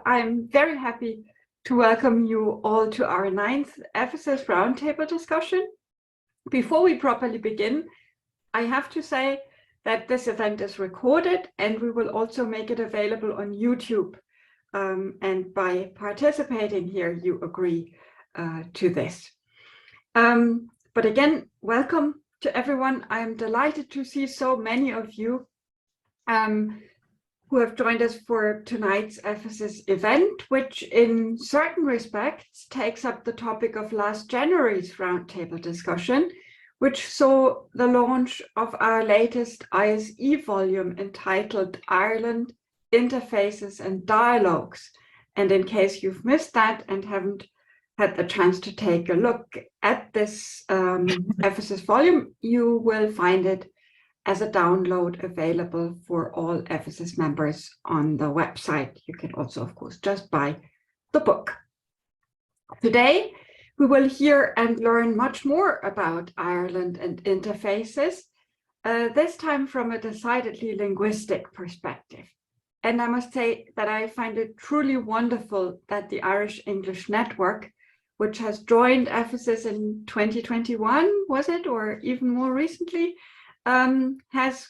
I'm very happy to welcome you all to our 9th EFACIS Roundtable Discussion. Before we properly begin, I have to say that this event is recorded and we will also make it available on YouTube. And by participating here, you agree to this. But again, welcome to everyone. I am delighted to see so many of you who have joined us for tonight's EFACIS event, which in certain respects takes up the topic of last January's roundtable discussion, which saw the launch of our latest ISE volume entitled Ireland, Interfaces and Dialogues. And in case you've missed that and haven't had the chance to take a look at this EFACIS volume, you will find it as a download available for all EFACIS members on the website. You can also, of course, just buy the book. Today, we will hear and learn much more about Ireland and interfaces, this time from a decidedly linguistic perspective. And I must say that I find it truly wonderful that the Irish English Network, which has joined EFACIS in 2021, was it, or even more recently, has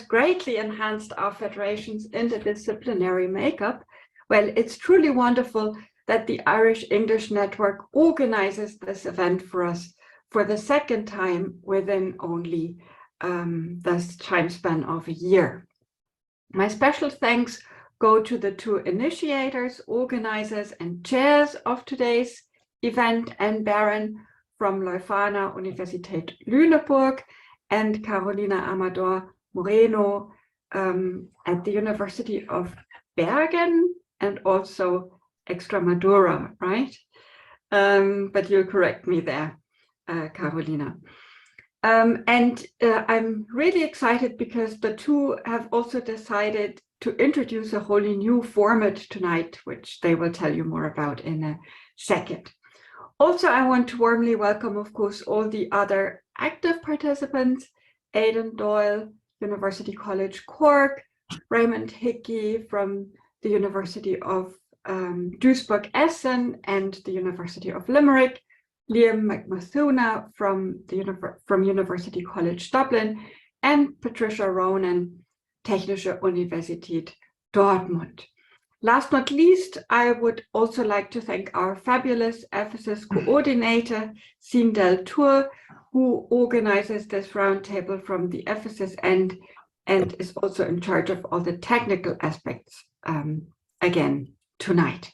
greatly enhanced our federation's interdisciplinary makeup. Well, it's truly wonderful that the Irish English Network organizes this event for us for the second time within only the time span of a year. My special thanks go to the two initiators, organizers, and chairs of today's event, and Barron from Leuphana, Universität Lüneburg, and Katharina Amador-Moreno at the University of Bergen, and also Extremadura, right? But you'll correct me there, Carolina. I'm really excited because the two have also decided to introduce a wholly new format tonight, which they will tell you more about in a second. Also, I want to warmly welcome, of course, all the other active participants: Aidan, Doyle, University College Cork, Raymond Hickey from the University of Duisburg, Essen, and the University of Limerick, MacMathúna from University College Dublin, and Patricia, Ronan, Technische Universität, Dortmund. Last but not least, I would also like to thank our fabulous EFACIS coordinator, Sine Del Tour, who organizes this roundtable from the EFACIS end and is also in charge of all the technical aspects again tonight.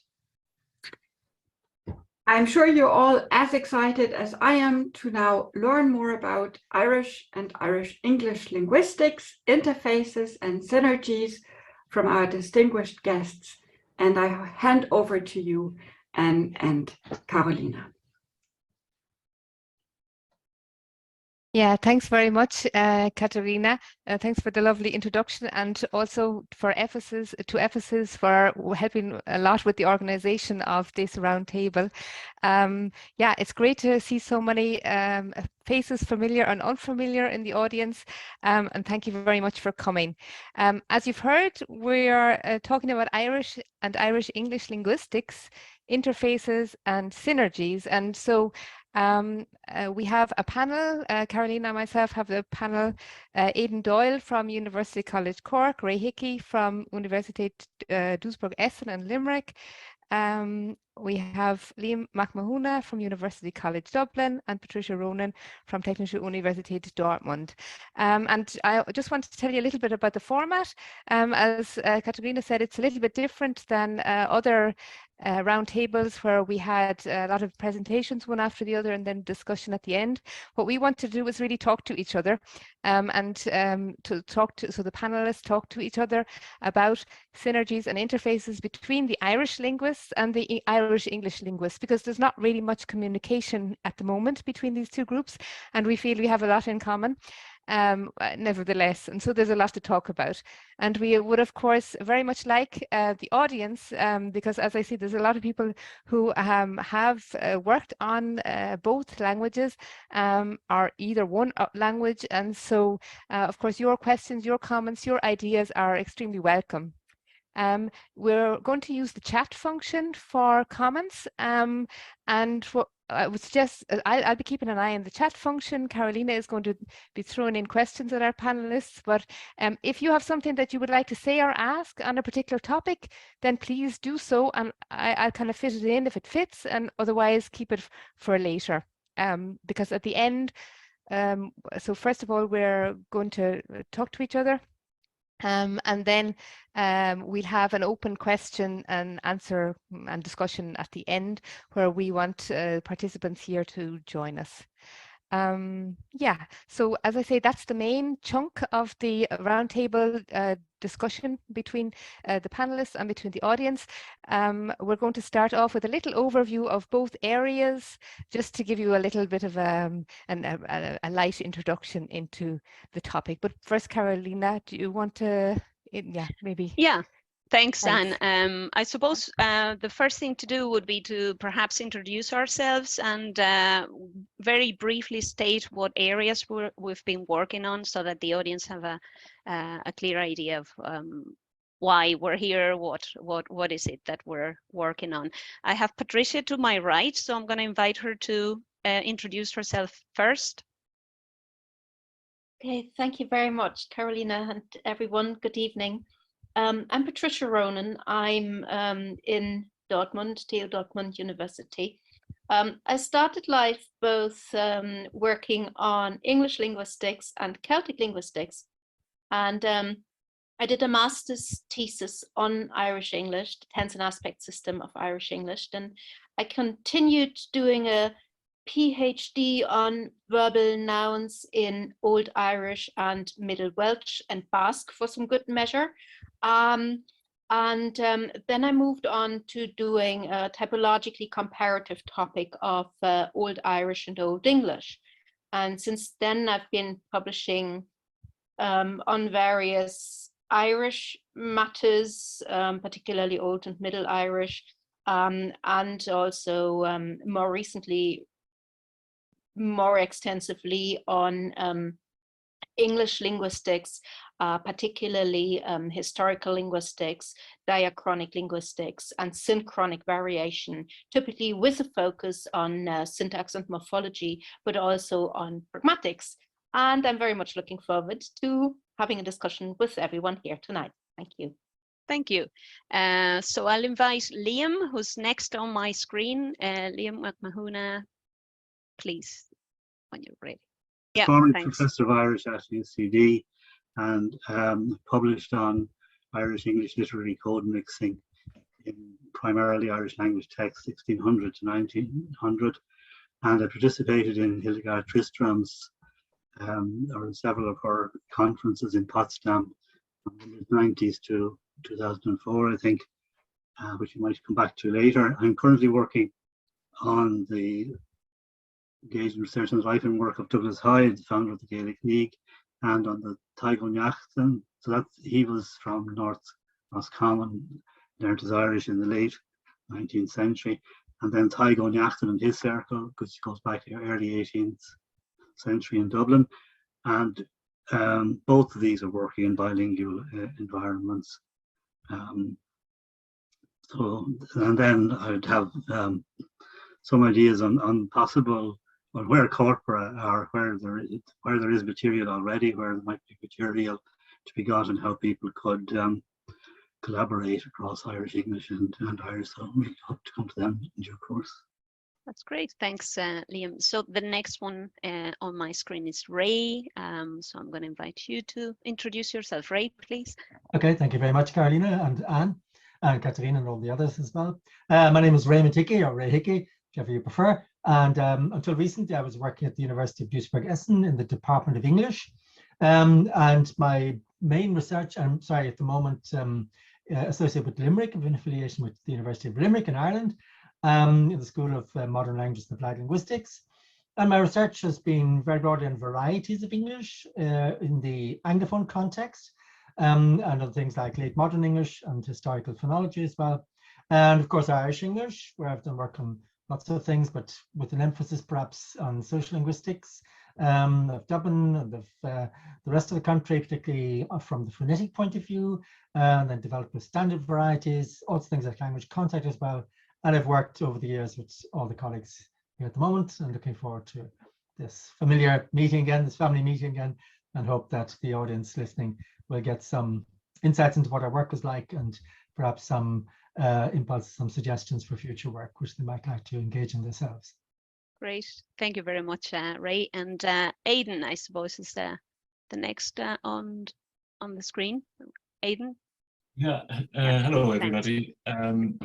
I'm sure you're all as excited as I am to now learn more about Irish and Irish English linguistics, interfaces, and synergies from our distinguished guests. And I hand over to you and Carolina. Yeah, thanks very much, Katharina. Thanks for the lovely introduction, and also to EFACIS for helping a lot with the organization of this roundtable. Yeah, it's great to see so many faces, familiar and unfamiliar, in the audience, and thank you very much for coming. As you've heard, we are talking about Irish and Irish English linguistics, interfaces and synergies, and so we have a panel. Carolina and myself have the panel. Aidan Doyle from University College Cork, Ray Hickey from Universität Duisburg, Essen and Limerick. We have MacMathúna from University College Dublin, and Patricia, Ronan from Technische Universität, Dortmund. And I just want to tell you a little bit about the format. As Katharina said, it's a little bit different than other roundtables where we had a lot of presentations one after the other and then discussion at the end. What we want to do is really talk to each other so the panelists talk to each other about synergies and interfaces between the Irish linguists and the Irish English linguists, because there's not really much communication at the moment between these two groups, and we feel we have a lot in common. Nevertheless, and so there's a lot to talk about, and we would of course very much like the audience, because as I see, there's a lot of people who have worked on both languages or either one language, and so of course your questions, your comments, your ideas are extremely welcome. We're going to use the chat function for comments, and what I would suggest, I'll be keeping an eye on the chat function. Katharina is going to be throwing in questions at our panelists, but if you have something that you would like to say or ask on a particular topic, then please do so, and I'll kind of fit it in if it fits, and otherwise keep it for later. Because at the end, so first of all, we're going to talk to each other. And then we'll have an open question and answer and discussion at the end, where we want participants here to join us. Yeah, so as I say, that's the main chunk of the roundtable discussion between the panelists and between the audience. We're going to start off with a little overview of both areas, just to give you a little bit of a light introduction into the topic. But first, Katharina, do you want to, yeah, maybe? Yeah. Thanks, Thanks. Anne. I suppose the first thing to do would be to perhaps introduce ourselves and very briefly state what areas we've been working on, so that the audience have a clear idea of why we're here, what is it that we're working on. I have Patricia to my right, so I'm going to invite her to introduce herself first. Okay, thank you very much, Katharina, and everyone. Good evening. I'm Patricia Ronan. I'm in Dortmund, TU Dortmund University. I started life both working on English linguistics and Celtic linguistics, and I did a master's thesis on Irish English, the tense and aspect system of Irish English. Then I continued doing a PhD on verbal nouns in Old Irish and Middle Welsh and Basque for some good measure. Then I moved on to doing a typologically comparative topic of Old Irish and Old English. And since then, I've been publishing on various Irish matters, particularly Old and Middle Irish, and also more recently, more extensively on English linguistics, particularly historical linguistics, diachronic linguistics, and synchronic variation, typically with a focus on syntax and morphology, but also on pragmatics. And I'm very much looking forward to having a discussion with everyone here tonight. Thank you. Thank you. So I'll invite Liam, who's next on my screen. Liam MacMathúna, please, when you're ready. Yeah, Former thanks. Professor of Irish at UCD, and published on Irish English literary code mixing in primarily Irish language text 1600 to 1900, and I participated in Hildegard Tristram's or several of her conferences in Potsdam from the 90s to 2004, I think, which you might come back to later. I'm currently working on the engaged in research on the life and work of Douglas Hyde, the founder of the Gaelic League, and on the Taigh-Go-Neachtain. So he was from North Roscommon, learned his Irish in the late 19th century, and then Taigh-Go-Neachtain and his circle, which goes back to the early 18th century in Dublin. And both of these are working in bilingual environments. And then I'd have some ideas on possible, or where corpora are, where there is material already, where there might be material to be got, and how people could collaborate across Irish English and Irish. So we hope to come to them in due course. That's great. Thanks, Liam. So the next one on my screen is Ray. So I'm going to invite you to introduce yourself. Ray, please. Okay, thank you very much, Katharina and Anne, and Katharina and all the others as well. My name is Raymond Hickey, or Ray Hickey, whichever you prefer. And until recently, I was working at the University of Duisburg, Essen in the Department of English. And my main research, I'm sorry, at the moment, associated with Limerick, of an affiliation with the University of Limerick in Ireland, in the School of Modern Languages and Applied Linguistics. And my research has been very broadly on varieties of English in the Anglophone context, and on things like late modern English and historical phonology as well. And of course, Irish English, where I've done work on lots of things, but with an emphasis perhaps on social linguistics of Dublin and of the rest of the country, particularly from the phonetic point of view, and then developed with standard varieties, also things like language contact as well. And I've worked over the years with all the colleagues here at the moment, and looking forward to this familiar meeting again, this family meeting again, and hope that the audience listening will get some insights into what our work is like, and perhaps some impulses, some suggestions for future work, which they might like to engage in themselves. Great, thank you very much, Ray. And Aidan, I suppose, is the next on the screen. Aidan? Yeah, hello everybody, and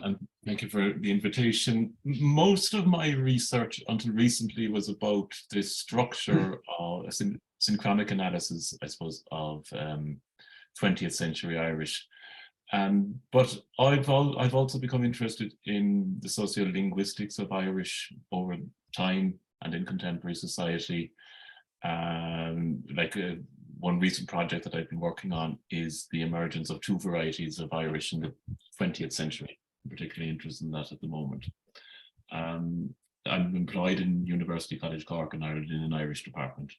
thank you for the invitation. Most of my research until recently was about the structure of a synchronic analysis, I suppose, of 20th century Irish. But I've also become interested in the sociolinguistics of Irish over time and in contemporary society. One recent project that I've been working on is the emergence of two varieties of Irish in the 20th century. I'm particularly interested in that at the moment. I'm employed in University College Cork in Ireland in an Irish department.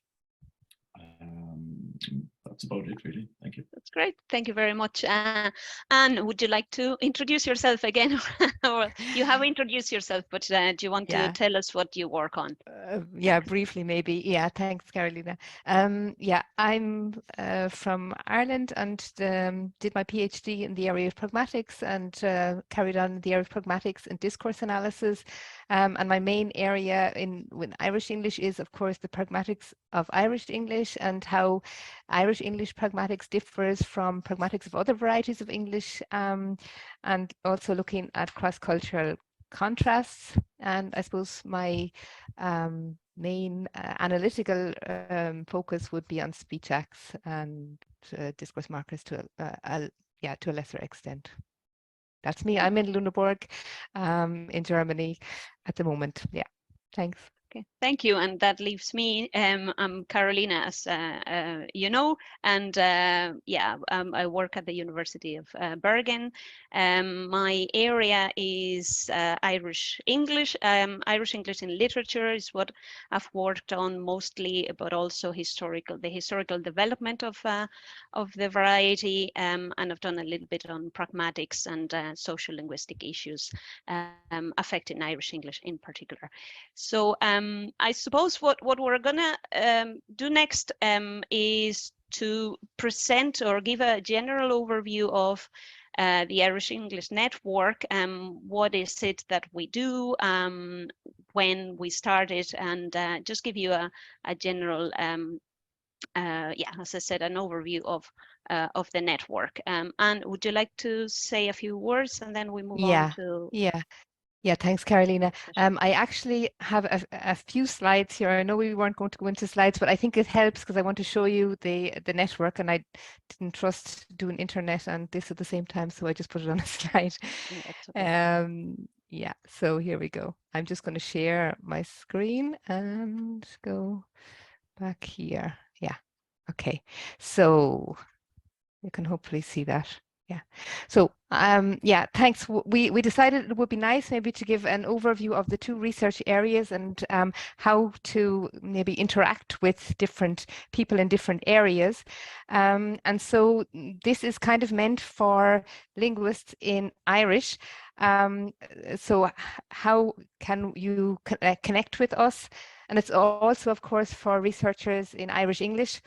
That's about it, really. Thank you. That's great. Thank you very much. Anne, would you like to introduce yourself again? Or you have introduced yourself, but do you want to tell us what you work on? Yeah, briefly maybe. Yeah, thanks, Katharina. Yeah, I'm from Ireland and did my PhD in the area of pragmatics and carried on the area of pragmatics and discourse analysis. And my main area with Irish English is, of course, the pragmatics of Irish English and how Irish English pragmatics differs from pragmatics of other varieties of English, and also looking at cross-cultural contrasts. And I suppose my main analytical focus would be on speech acts and discourse markers to a lesser extent. That's me. I'm in Lüneburg, in Germany at the moment. Yeah, thanks. Okay, thank you. And that leaves me. I'm Katharina, as you know, and I work at the University of Bergen. My area is Irish English. Irish English in literature is what I've worked on mostly, but also the historical development of the variety, and I've done a little bit on pragmatics and social linguistic issues affecting Irish English in particular. So I suppose what we're gonna do next is to present or give a general overview of the Irish English Network. What is it that we do, when we started, and just give you a general, as I said, an overview of the network. And would you like to say a few words, and then we move on to? Yeah, thanks, Katharina. I actually have a few slides here. I know we weren't going to go into slides, but I think it helps because I want to show you the network, and I didn't trust doing internet and this at the same time, so I just put it on a slide. Yeah, so here we go. I'm just going to share my screen and go back here. Yeah, okay. So you can hopefully see that. Yeah. So thanks. We decided it would be nice maybe to give an overview of the two research areas and how to maybe interact with different people in different areas. And so this is kind of meant for linguists in Irish. So how can you connect with us? And it's also, of course, for researchers in Irish English.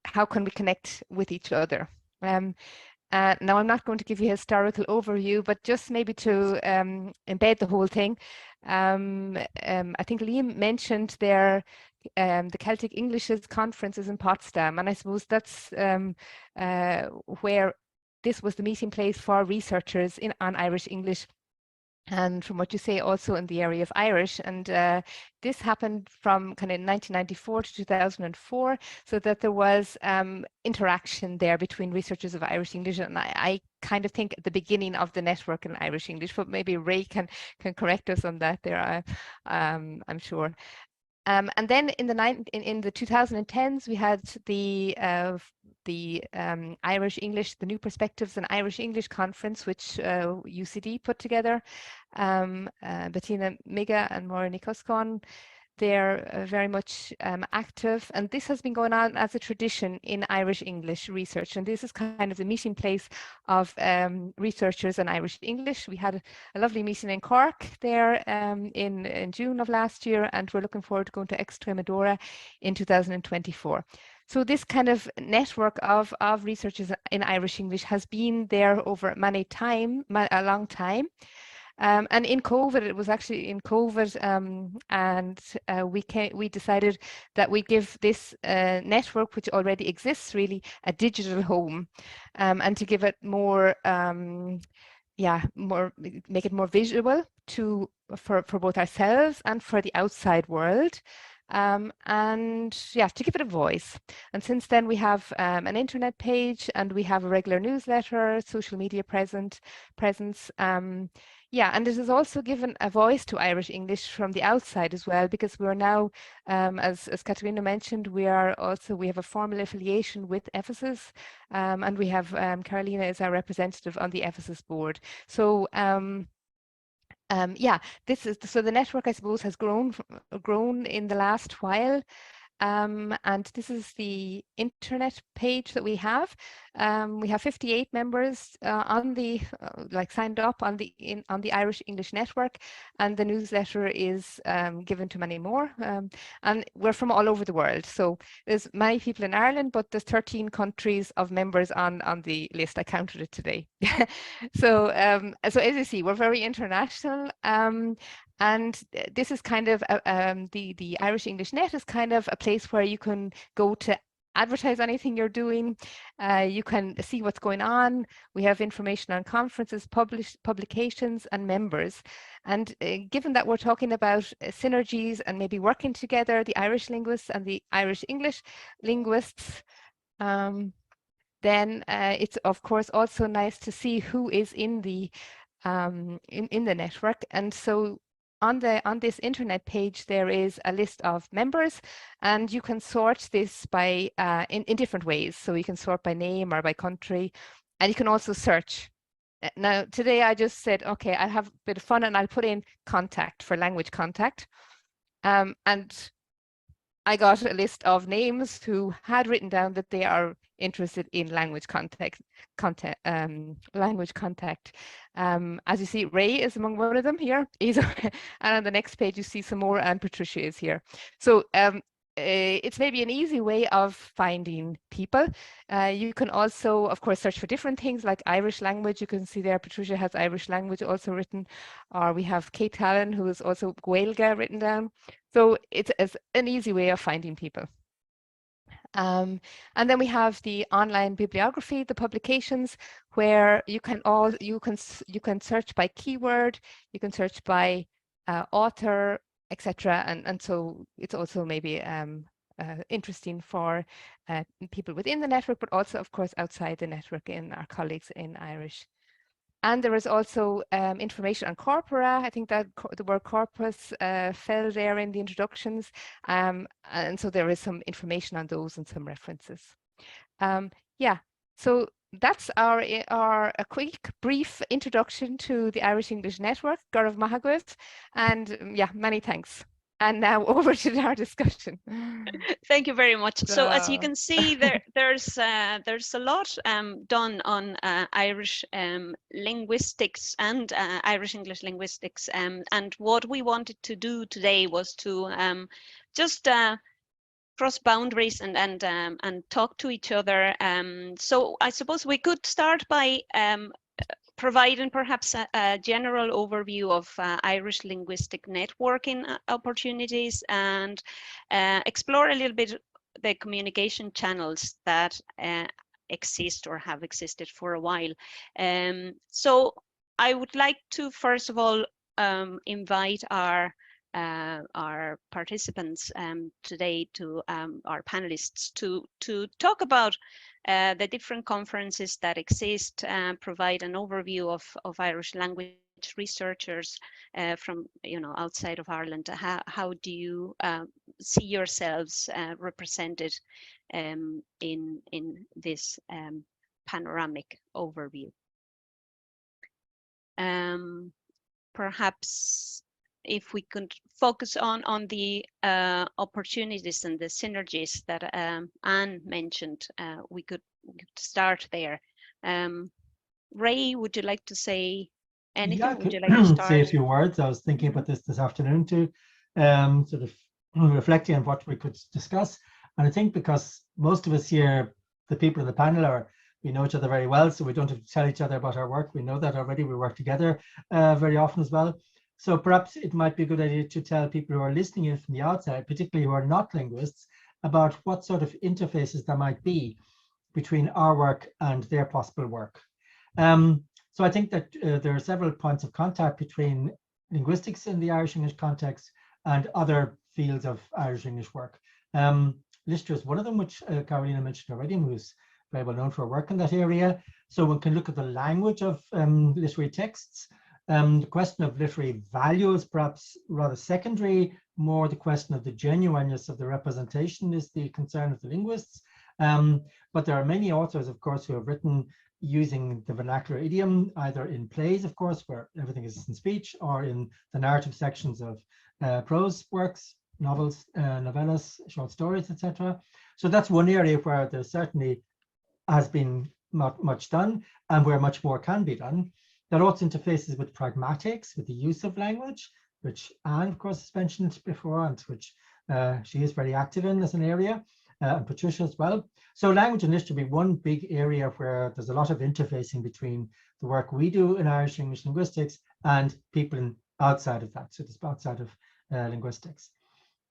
How can we connect with each other? Now, I'm not going to give you a historical overview, but just maybe to embed the whole thing. I think Liam mentioned there the Celtic Englishes conferences in Potsdam, and I suppose that's where this was the meeting place for researchers on Irish English. And from what you say, also in the area of Irish, and this happened from kind of 1994 to 2004, so that there was interaction there between researchers of Irish English, and I kind of think at the beginning of the network in Irish English, but maybe Ray can correct us on that there, I'm sure. And then in the 2010s, we had the Irish English, the New Perspectives in Irish English conference, which UCD put together. Bettina Miga and Maura Nicoscon. they're very much active, and this has been going on as a tradition in Irish English research, and this is kind of the meeting place of researchers in Irish English. We had a lovely meeting in Cork there in June of last year, and we're looking forward to going to Extremadura in 2024. So this kind of network of researchers in Irish English has been there over a long time. And in COVID, it was actually in COVID, and we decided that we give this network, which already exists, really a digital home, and to give it more, make it more visual for both ourselves and for the outside world. And yeah, to give it a voice. And since then we have an internet page, and we have a regular newsletter, social media presence. Yeah, and this has also given a voice to Irish English from the outside as well, because we're now, as Katharina mentioned, we have a formal affiliation with EFACIS, and we have Katharina is our representative on the EFACIS board. So yeah, so the network, I suppose, has grown in the last while. And this is the internet page that we have. We have 58 members on the signed up on the Irish English Network, and the newsletter is given to many more. And we're from all over the world. So there's many people in Ireland, but there's 13 countries of members on the list. I counted it today. So as you see, we're very international. And this is kind of the Irish English Net is kind of a place where you can go to advertise anything you're doing. You can see what's going on. We have information on conferences, publications, and members. And given that we're talking about synergies and maybe working together, the Irish linguists and the Irish English linguists, then it's of course also nice to see who is in the network. And so on this internet page, there is a list of members, and you can sort this by in different ways. So you can sort by name or by country, and you can also search. Now, today I just said, okay, I'll have a bit of fun and I'll put in contact for language contact. And I got a list of names who had written down that they are interested in language contact. As you see, Ray is among one of them here. And on the next page, you see some more, and Patricia is here. So it's maybe an easy way of finding people. You can also, of course, search for different things like Irish language. You can see there Patricia has Irish language also written, or we have Kate Allen, who is also Gaeilge written down. So it's an easy way of finding people. And then we have the online bibliography, the publications, where you can search by keyword, you can search by author, etc. And so it's also maybe interesting for people within the network, but also, of course, outside the network in our colleagues in Irish. And there is also information on corpora. I think that the word corpus fell there in the introductions. And so there is some information on those and some references. Yeah, so that's a quick, brief introduction to the Irish English Network. Gaurav Mahagwit, and yeah, many thanks. And now over to our discussion. Thank you very much. So as you can see, there's a lot done on Irish linguistics and Irish English linguistics. And what we wanted to do today was to just cross boundaries and talk to each other. So I suppose we could start by providing perhaps a general overview of Irish linguistic networking opportunities, and explore a little bit the communication channels that exist or have existed for a while. So I would like to first of all invite our participants today, to our panelists, to talk about the different conferences that exist, provide an overview of Irish language researchers from outside of Ireland. How do you see yourselves represented in this panoramic overview? Perhaps if we could focus on the opportunities and the synergies that Anne mentioned, we could start there. Ray, would you like to say anything? Yeah, would you like to start? say a few words. I was thinking about this afternoon too, sort of reflecting on what we could discuss. And I think because most of us here, the people in the panel, we know each other very well, so we don't have to tell each other about our work. We know that already. We work together very often as well. So perhaps it might be a good idea to tell people who are listening in from the outside, particularly who are not linguists, about what sort of interfaces there might be between our work and their possible work. So I think that there are several points of contact between linguistics in the Irish English context and other fields of Irish English work. Literature is one of them, which Katharina mentioned already, and who's very well known for her work in that area. So one can look at the language of literary texts. The question of literary value is perhaps rather secondary. More the question of the genuineness of the representation is the concern of the linguists. But there are many authors, of course, who have written using the vernacular idiom, either in plays, of course, where everything is in speech, or in the narrative sections of prose works, novels, novellas, short stories, etc. So that's one area where there certainly has been not much done, and where much more can be done. There also interfaces with pragmatics, with the use of language, which Anne, of course, has mentioned before, and which she is very active in as an area, and Patricia as well. So language and literature be one big area where there's a lot of interfacing between the work we do in Irish English linguistics and people outside of that, so it's outside of linguistics.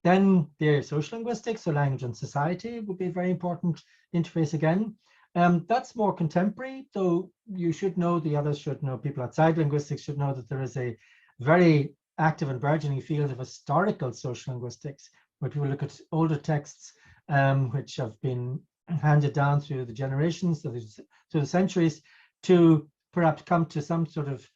Then the area of social linguistics, so language and society would be a very important interface again. That's more contemporary, though you should know, the others should know, people outside linguistics should know that there is a very active and burgeoning field of historical social linguistics, where people look at older texts which have been handed down through the generations, through the centuries, to perhaps come to some sort of,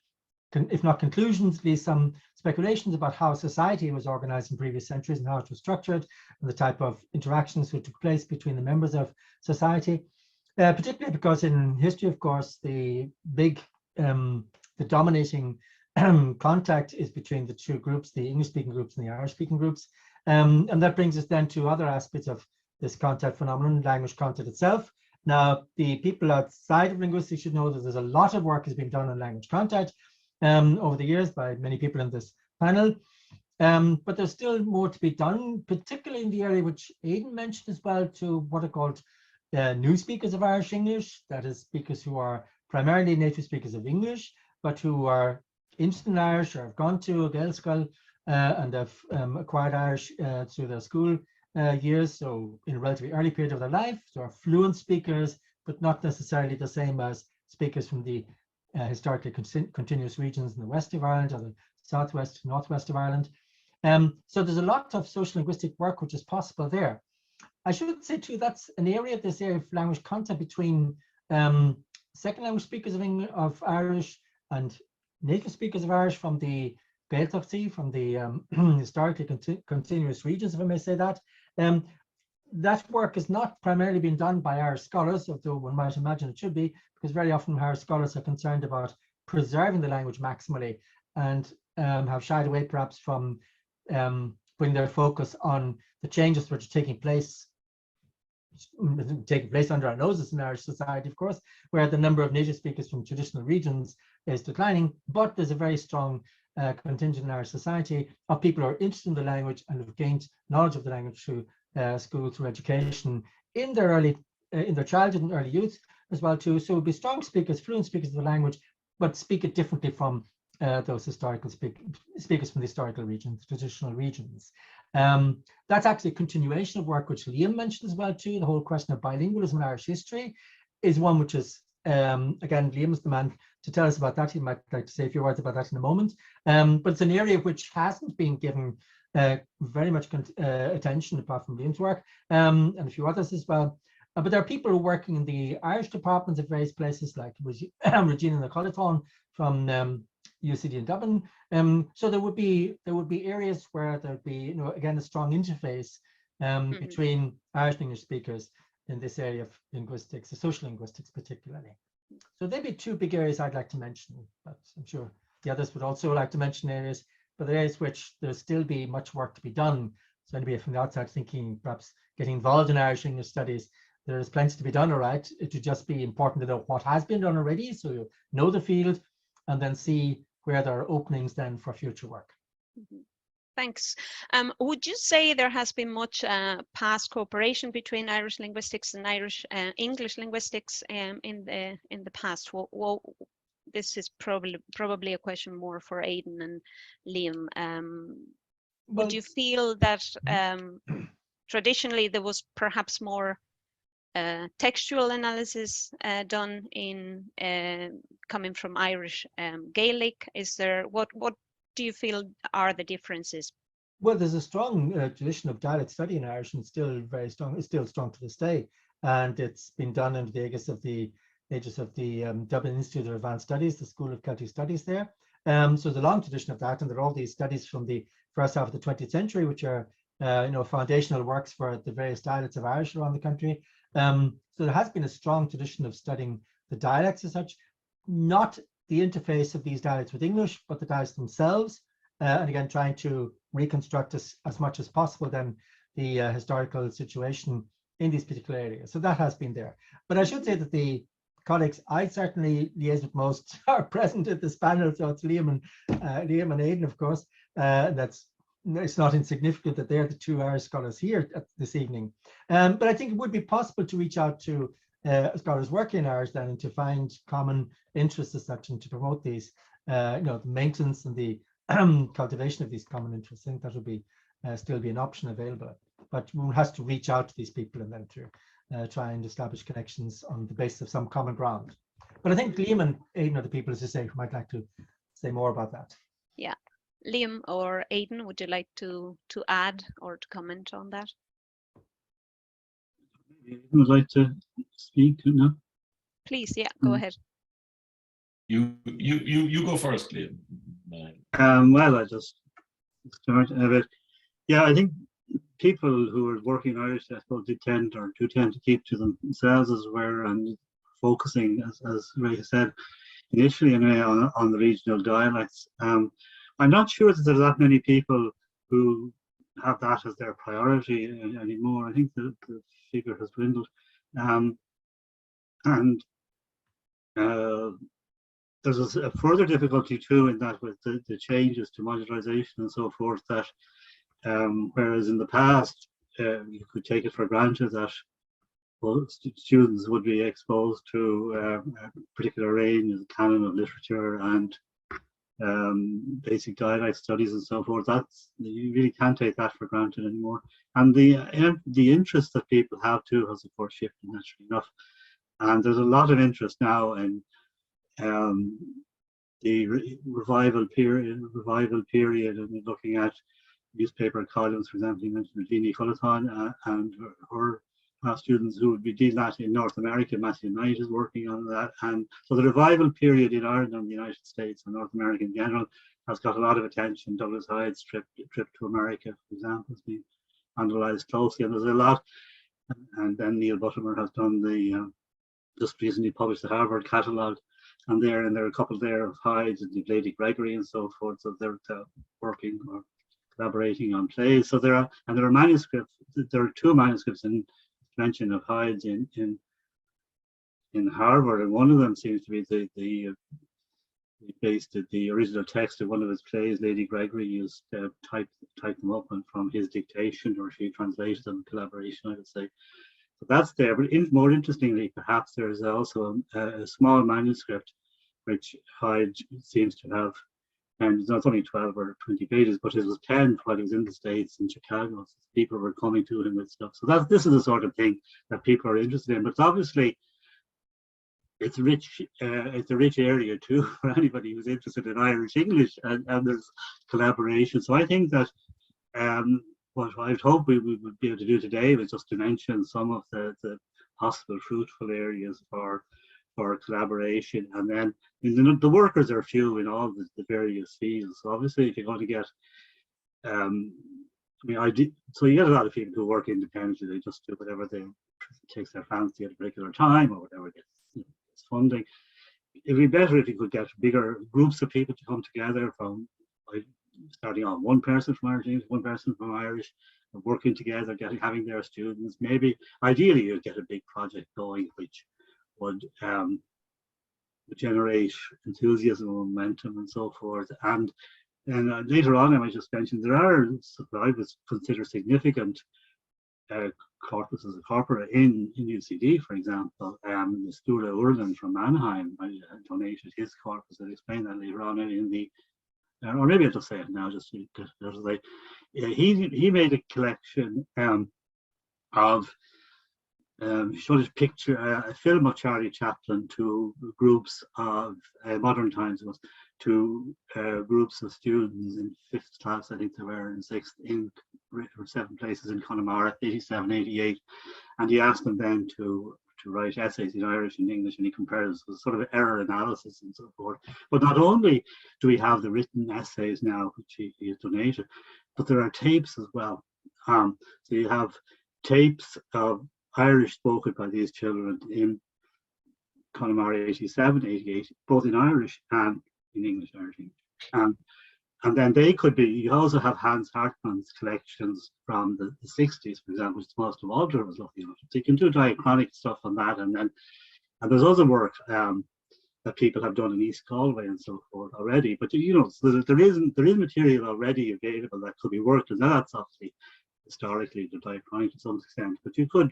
if not conclusions, at least some speculations about how society was organized in previous centuries and how it was structured, and the type of interactions which took place between the members of society. Particularly because in history, of course, the dominating contact is between the two groups, the English-speaking groups and the Irish-speaking groups. And that brings us then to other aspects of this contact phenomenon, language content itself. Now, the people outside of linguistics should know that there's a lot of work has been done on language content over the years by many people in this panel. But there's still more to be done, particularly in the area which Aidan mentioned as well, to what are called new speakers of Irish English, that is, speakers who are primarily native speakers of English, but who are interested in Irish or have gone to a Gael school and have acquired Irish through their school years, so in a relatively early period of their life, so are fluent speakers, but not necessarily the same as speakers from the historically continuous regions in the west of Ireland or the southwest, northwest of Ireland. So there's a lot of social linguistic work which is possible there. I should say too, that's an area, this area of language content between second language speakers of Irish and native speakers of Irish from the Gaeltachtaí, from the historically continuous regions, if I may say that. That work is not primarily being done by Irish scholars, although one might imagine it should be, because very often Irish scholars are concerned about preserving the language maximally and have shied away perhaps from putting their focus on the changes which are taking place under our noses in Irish society, of course, where the number of native speakers from traditional regions is declining, but there's a very strong contingent in Irish society of people who are interested in the language and have gained knowledge of the language through school, through education in their childhood and early youth as well too. So it would be strong speakers, fluent speakers of the language, but speak it differently from those historical speakers from the historical regions, traditional regions. That's actually a continuation of work which Liam mentioned as well too. The whole question of bilingualism in Irish history is one which is, again, Liam's the man to tell us about that. He might like to say a few words about that in a moment. But it's an area which hasn't been given very much attention apart from Liam's work, and a few others as well. But there are people who are working in the Irish departments at various places, like Regina Nacolithon from UCD in Dublin. So there would be areas where there'd be, again, a strong interface between Irish and English speakers in this area of linguistics, social linguistics particularly. So there'd be two big areas I'd like to mention, but I'm sure the others would also like to mention areas but there is which there'll still be much work to be done. So anybody from the outside thinking perhaps getting involved in Irish English studies, there is plenty to be done, all right. It would just be important to know what has been done already, so you know the field, and then see where there are openings then for future work. Mm-hmm. Thanks. Would you say there has been much past cooperation between Irish linguistics and Irish English linguistics in the past? Well, this is probably a question more for Aidan and Liam. Would you feel that traditionally there was perhaps more textual analysis done in coming from Irish Gaelic? Is there what do you feel are the differences? Well, there's a strong tradition of dialect study in Irish, and still very strong. It's still strong to this day, and it's been done under the aegis of the Dublin Institute of Advanced Studies, the School of Celtic Studies there. So there's a long tradition of that, and there are all these studies from the first half of the 20th century, which are foundational works for the various dialects of Irish around the country. So there has been a strong tradition of studying the dialects as such, not the interface of these dialects with English, but the dialects themselves, and again trying to reconstruct as much as possible then the historical situation in these particular areas. So that has been there. But I should say that the colleagues I certainly liaise with most are present at this panel. So it's Liam and Aidan, of course. It's not insignificant that they're the two Irish scholars here this evening. But I think it would be possible to reach out to scholars working in Irish then, and to find common interests as such, and to promote these, the maintenance and the cultivation of these common interests. I think that would be still be an option available. But one has to reach out to these people and then to try and establish connections on the basis of some common ground. But I think Liam and Aidan are the people, as you say, who might like to say more about that. Yeah, Liam or Aidan, would you like to add or to comment on that? You would like to speak now? Please, yeah, go ahead. You go first, Liam. Well, I just start a bit. Yeah, I think people who are working Irish, I suppose, do tend to keep to themselves as well, and focusing, as Ray said, initially anyway, on the regional dialects. I'm not sure that there's that many people who have that as their priority anymore. I think the figure has dwindled. There's a further difficulty too in that with the changes to modularization and so forth, that whereas in the past you could take it for granted that students would be exposed to a particular range of canon of literature and basic dialect studies and so forth. You really can't take that for granted anymore. And the interest that people have too has of course shifted naturally enough. And there's a lot of interest now in the revival period, and looking at newspaper columns. For example, you mentioned Jeannie Culleton and her students who would be doing that in North America. Matthew Knight is working on that, and so the revival period in Ireland and the United States and North America in general has got a lot of attention. Douglas Hyde's trip to America, for example, has been analysed closely, and there's a lot. And then Neil Buttimer has done the just recently published the Harvard catalogue, and there are a couple there of Hyde and Lady Gregory and so forth. So they're working or collaborating on plays. So there are manuscripts. There are two manuscripts in mention of Hyde's in Harvard, and one of them seems to be the original text of one of his plays. Lady Gregory used typed them up and from his dictation, or she translated them in collaboration, I would say. So that's there. But more interestingly, perhaps there is also a small manuscript which Hyde seems to have, and it's not only 12 or 20 pages, but it was 10 while he was in the States, in Chicago. So people were coming to him with stuff. So this is the sort of thing that people are interested in. But obviously, it's rich. It's a rich area too for anybody who's interested in Irish English, and there's collaboration. So I think that what I'd hope we would be able to do today was just to mention some of the possible fruitful areas for collaboration, and then the workers are few in all the various fields. So obviously, if you're going to get, so you get a lot of people who work independently. They just do whatever takes their fancy at a particular time, or whatever gets funding. It'd be better if you could get bigger groups of people to come together from starting off one person from Irish English, one person from Irish, and working together, having their students. Maybe ideally you'd get a big project going, which would generate enthusiasm, momentum, and so forth. And later on, I might just mention there are what I would consider significant corpuses of corpora in UCD, for example. The Sture Urlan from Mannheim donated his corpus. I'll explain that later on in the, or maybe I'll just say it now, just like he made a collection of showed his picture, a film of Charlie Chaplin to groups of modern times, was to groups of students in 5th class, I think they were, in 6th, in 7 places in Connemara, 87, 88, and he asked them then to write essays in Irish and English, and he compares with sort of error analysis and so forth. But not only do we have the written essays now, which he has donated, but there are tapes as well. So you have tapes of Irish spoken by these children in Connemara 87, 88, both in Irish and in English, and then they could be, you also have Hans Hartmann's collections from the 60s, for example, which most of Walter was looking at. So you can do diachronic stuff on that, and there's other work that people have done in East Galway and so forth already. But so there is material already available that could be worked, and that's obviously historically the diachronic to some extent. But you could,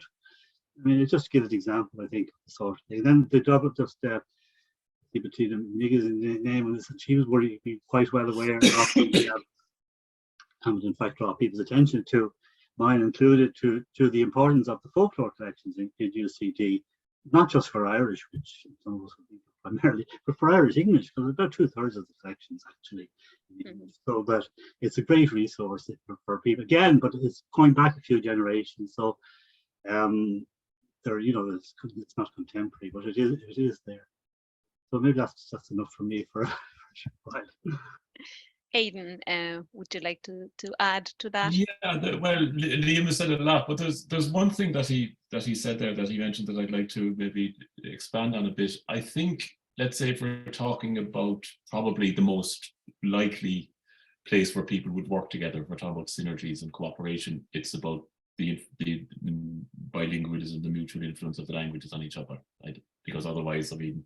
I mean, it just gives an example, I think, of the sort of thing. Then the double just Bettina Nigga's name on this, and she was quite well aware of and in fact draw people's attention to, mine included, to the importance of the folklore collections in UCD, not just for Irish, which some of us would think primarily, but for Irish English, because about 2/3 of the collections actually. So that it's a great resource for people again, but it's going back a few generations. So there, it's not contemporary, but it is there. So maybe that's enough for me for a while. Aidan, would you like to add to that? Yeah, well, Liam has said it a lot, but there's one thing that he said there that he mentioned that I'd like to maybe expand on a bit. I think, let's say if we're talking about probably the most likely place where people would work together, if we're talking about synergies and cooperation, it's about the bilingualism, the mutual influence of the languages on each other, right? Because otherwise, I mean,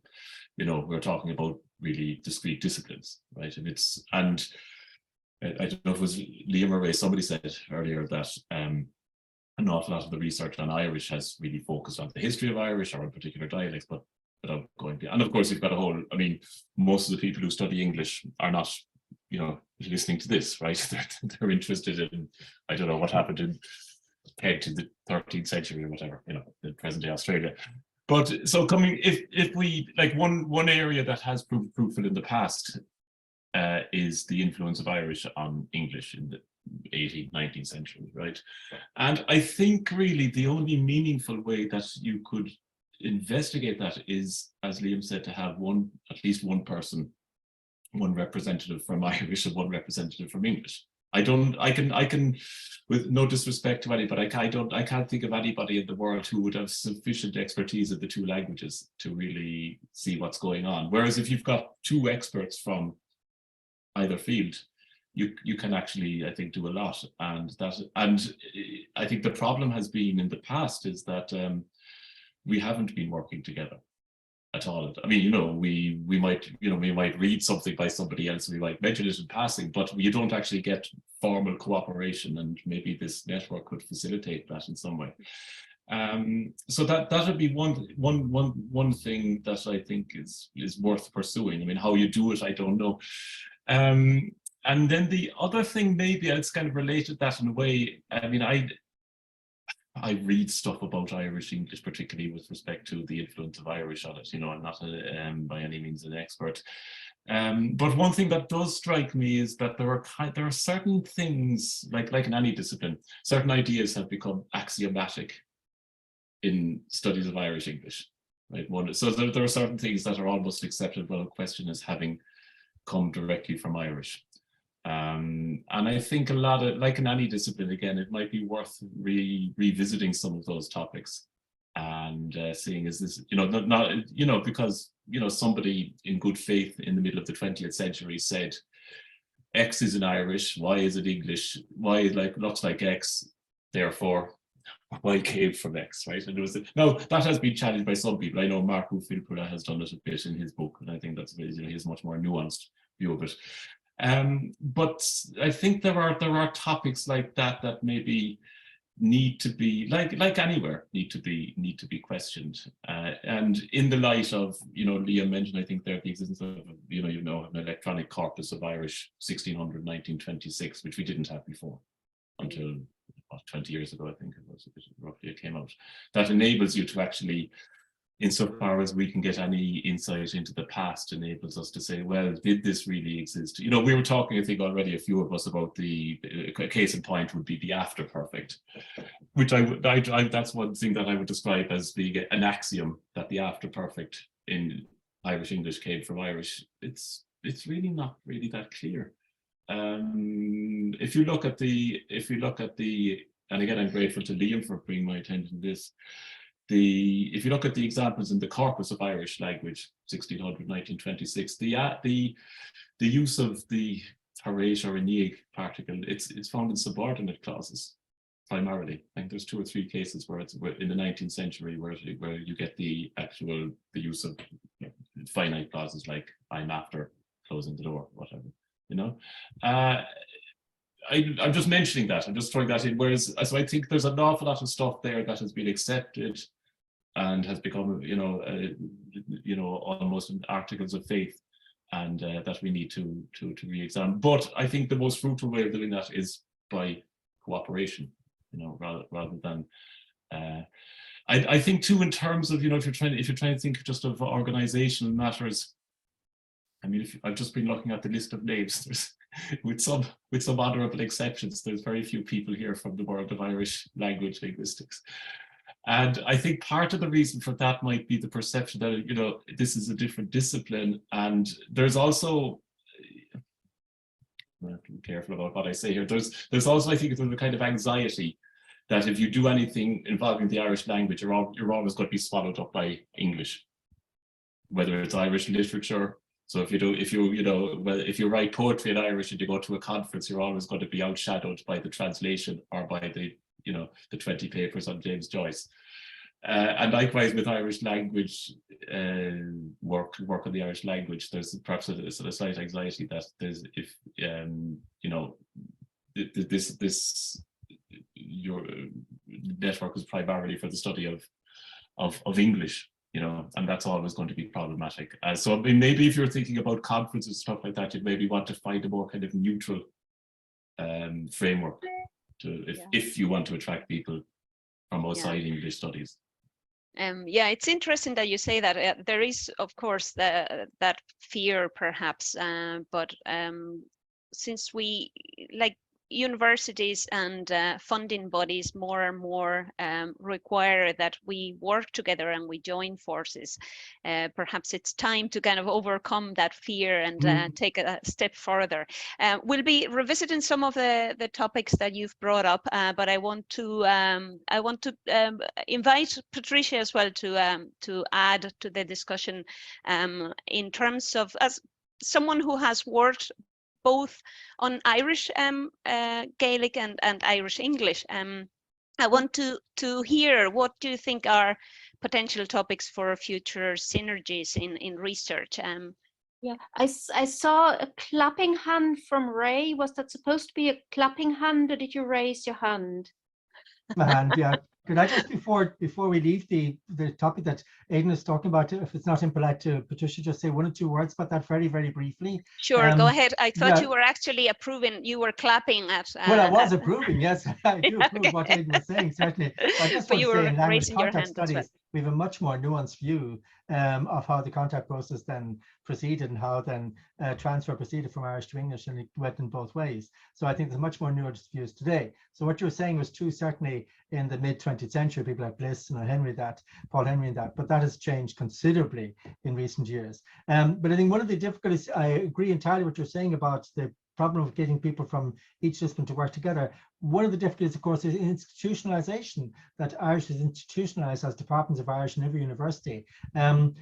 we're talking about really discrete disciplines, right? And I don't know if it was Liam or Ray, somebody said earlier that an awful lot of the research on Irish has really focused on the history of Irish or on particular dialects, but without going beyond. And of course, you've got a whole, I mean, most of the people who study English are not, listening to this, right? They're interested in, I don't know, what happened in pegged to the 13th century or whatever, the present day Australia. But so if we, like one area that has proved fruitful in the past is the influence of Irish on English in the 18th, 19th century, right? And I think really the only meaningful way that you could investigate that is, as Liam said, to have at least one person, one representative from Irish and one representative from English. I can, with no disrespect to anybody, I can't think of anybody in the world who would have sufficient expertise of the two languages to really see what's going on. Whereas if you've got two experts from either field, you can actually, I think, do a lot. And I think the problem has been in the past is that we haven't been working together at all. I mean, we might read something by somebody else, we might mention it in passing, but you don't actually get formal cooperation, and maybe this network could facilitate that in some way. So that would be one thing that I think is worth pursuing. I mean, how you do it, I don't know. And then the other thing, maybe it's kind of related that in a way. I mean, I read stuff about Irish English, particularly with respect to the influence of Irish on it. I'm not by any means an expert. But one thing that does strike me is that there are certain things, like in any discipline, certain ideas have become axiomatic in studies of Irish English. Right? So there are certain things that are almost accepted without question as having come directly from Irish. And I think a lot of, like in any discipline, again, it might be worth revisiting some of those topics and seeing, is this, because somebody in good faith in the middle of the 20th century said, X is in Irish, Y is in English, Y looks like X, therefore Y came from X, right? And now that has been challenged by some people. I know Mark Wuppertal has done it a bit in his book, and I think that's his much more nuanced view of it. But I think there are topics like that that maybe need to be like anywhere need to be questioned, and in the light of, Liam mentioned, I think there the existence of an electronic corpus of Irish 1600-1926, which we didn't have before until 20 years ago, I think it was roughly it came out, that enables you to actually, insofar as we can get any insight into the past, enables us to say, well, did this really exist? We were talking, I think already, a few of us, about the case in point would be the after perfect, which that's one thing that I would describe as being an axiom, that the after perfect in Irish English came from Irish. It's really not really that clear. If you look at the, and again, I'm grateful to Liam for bringing my attention to this. If you look at the examples in the corpus of Irish language, 1600-1926, the use of the harate or enig particle, it's found in subordinate clauses primarily. I think there's 2 or 3 cases where it's in the 19th century where you get the use of finite clauses like "I'm after closing the door," whatever. I'm just mentioning that. I'm just throwing that in. Whereas, so I think there's an awful lot of stuff there that has been accepted and has become, almost articles of faith, and that we need to re-examine. But I think the most fruitful way of doing that is by cooperation, rather than. I think too, in terms of, if you're trying to think just of organizational matters. I mean, I've just been looking at the list of names. There's, with some honourable exceptions, there's very few people here from the world of Irish language linguistics. And I think part of the reason for that might be the perception that, this is a different discipline. And there's also, I have to be careful about what I say here. There's also, I think, there's a kind of anxiety that if you do anything involving the Irish language, you're always going to be swallowed up by English, whether it's Irish literature. So if you write poetry in Irish and you go to a conference, you're always going to be outshadowed by the translation or by the 20 papers on James Joyce. And likewise with Irish language work on the Irish language, there's perhaps a slight anxiety that there's your network is primarily for the study of English. And that's always going to be problematic. So I mean, maybe if you're thinking about conferences and stuff like that, you maybe want to find a more kind of neutral framework if you want to attract people from outside English studies. It's interesting that you say that. There is, of course, that fear, perhaps, but since we universities and funding bodies more and more require that we work together and we join forces. Perhaps it's time to kind of overcome that fear and take a step further. We'll be revisiting some of the topics that you've brought up, but I want to invite Patricia as well to add to the discussion in terms of, as someone who has worked both on Irish Gaelic and Irish English. I want to hear, what do you think are potential topics for future synergies in research? Yeah, I saw a clapping hand from Ray. Was that supposed to be a clapping hand, or did you raise your hand? My hand, yeah. Could I just, before we leave the topic that Aidan is talking about, if it's not impolite to Patricia, just say 1 or 2 words about that very, very briefly? Sure, go ahead. I thought you were actually approving, you were clapping at... well, I was approving, yes. I do approve what Aidan was saying, certainly. I just want to say in language contact studies, we have a much more nuanced view of how the contact process then proceeded and how then transfer proceeded from Irish to English, and it went in both ways. So I think there's much more nuanced views today. So what you were saying was true certainly in the mid-20th century, people like Bliss and Paul Henry and that, but that has changed considerably in recent years. But I think one of the difficulties, I agree entirely what you're saying about the problem of getting people from each discipline to work together. one of the difficulties, of course, is institutionalization, that Irish is institutionalized as departments of Irish in every university. And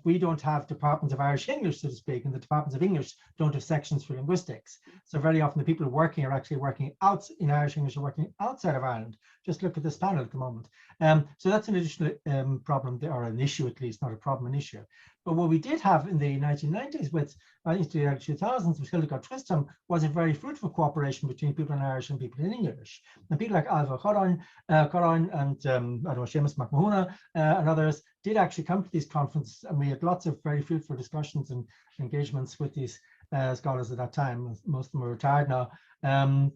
we don't have departments of Irish English, so to speak, and the departments of English don't have sections for linguistics. So very often the people working are actually working out in Irish English, are working outside of Ireland. Just look at this panel at the moment. So that's an additional problem, or an issue at least, not a problem, an issue. But what we did have in the 1990s with, into the early 2000s with Hildegard Tristram, was a very fruitful cooperation between people in Irish and people in English. And people like Alva Corran and I don't know, Seamus MacMathúna and others did actually come to these conferences, and we had lots of very fruitful discussions and engagements with these scholars at that time. Most of them are retired now,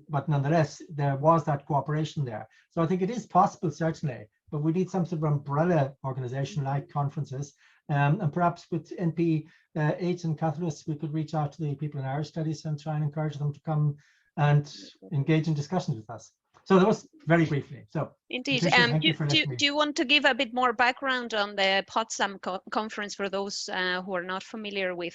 but nonetheless, there was that cooperation there. So I think it is possible, certainly, but we need some sort of umbrella organization like conferences. And perhaps with NP 8 and Catalyst, we could reach out to the people in Irish studies and try and encourage them to come and engage in discussions with us. So that was very briefly. So indeed. Patricia, Do you want to give a bit more background on the Potsdam conference for those who are not familiar with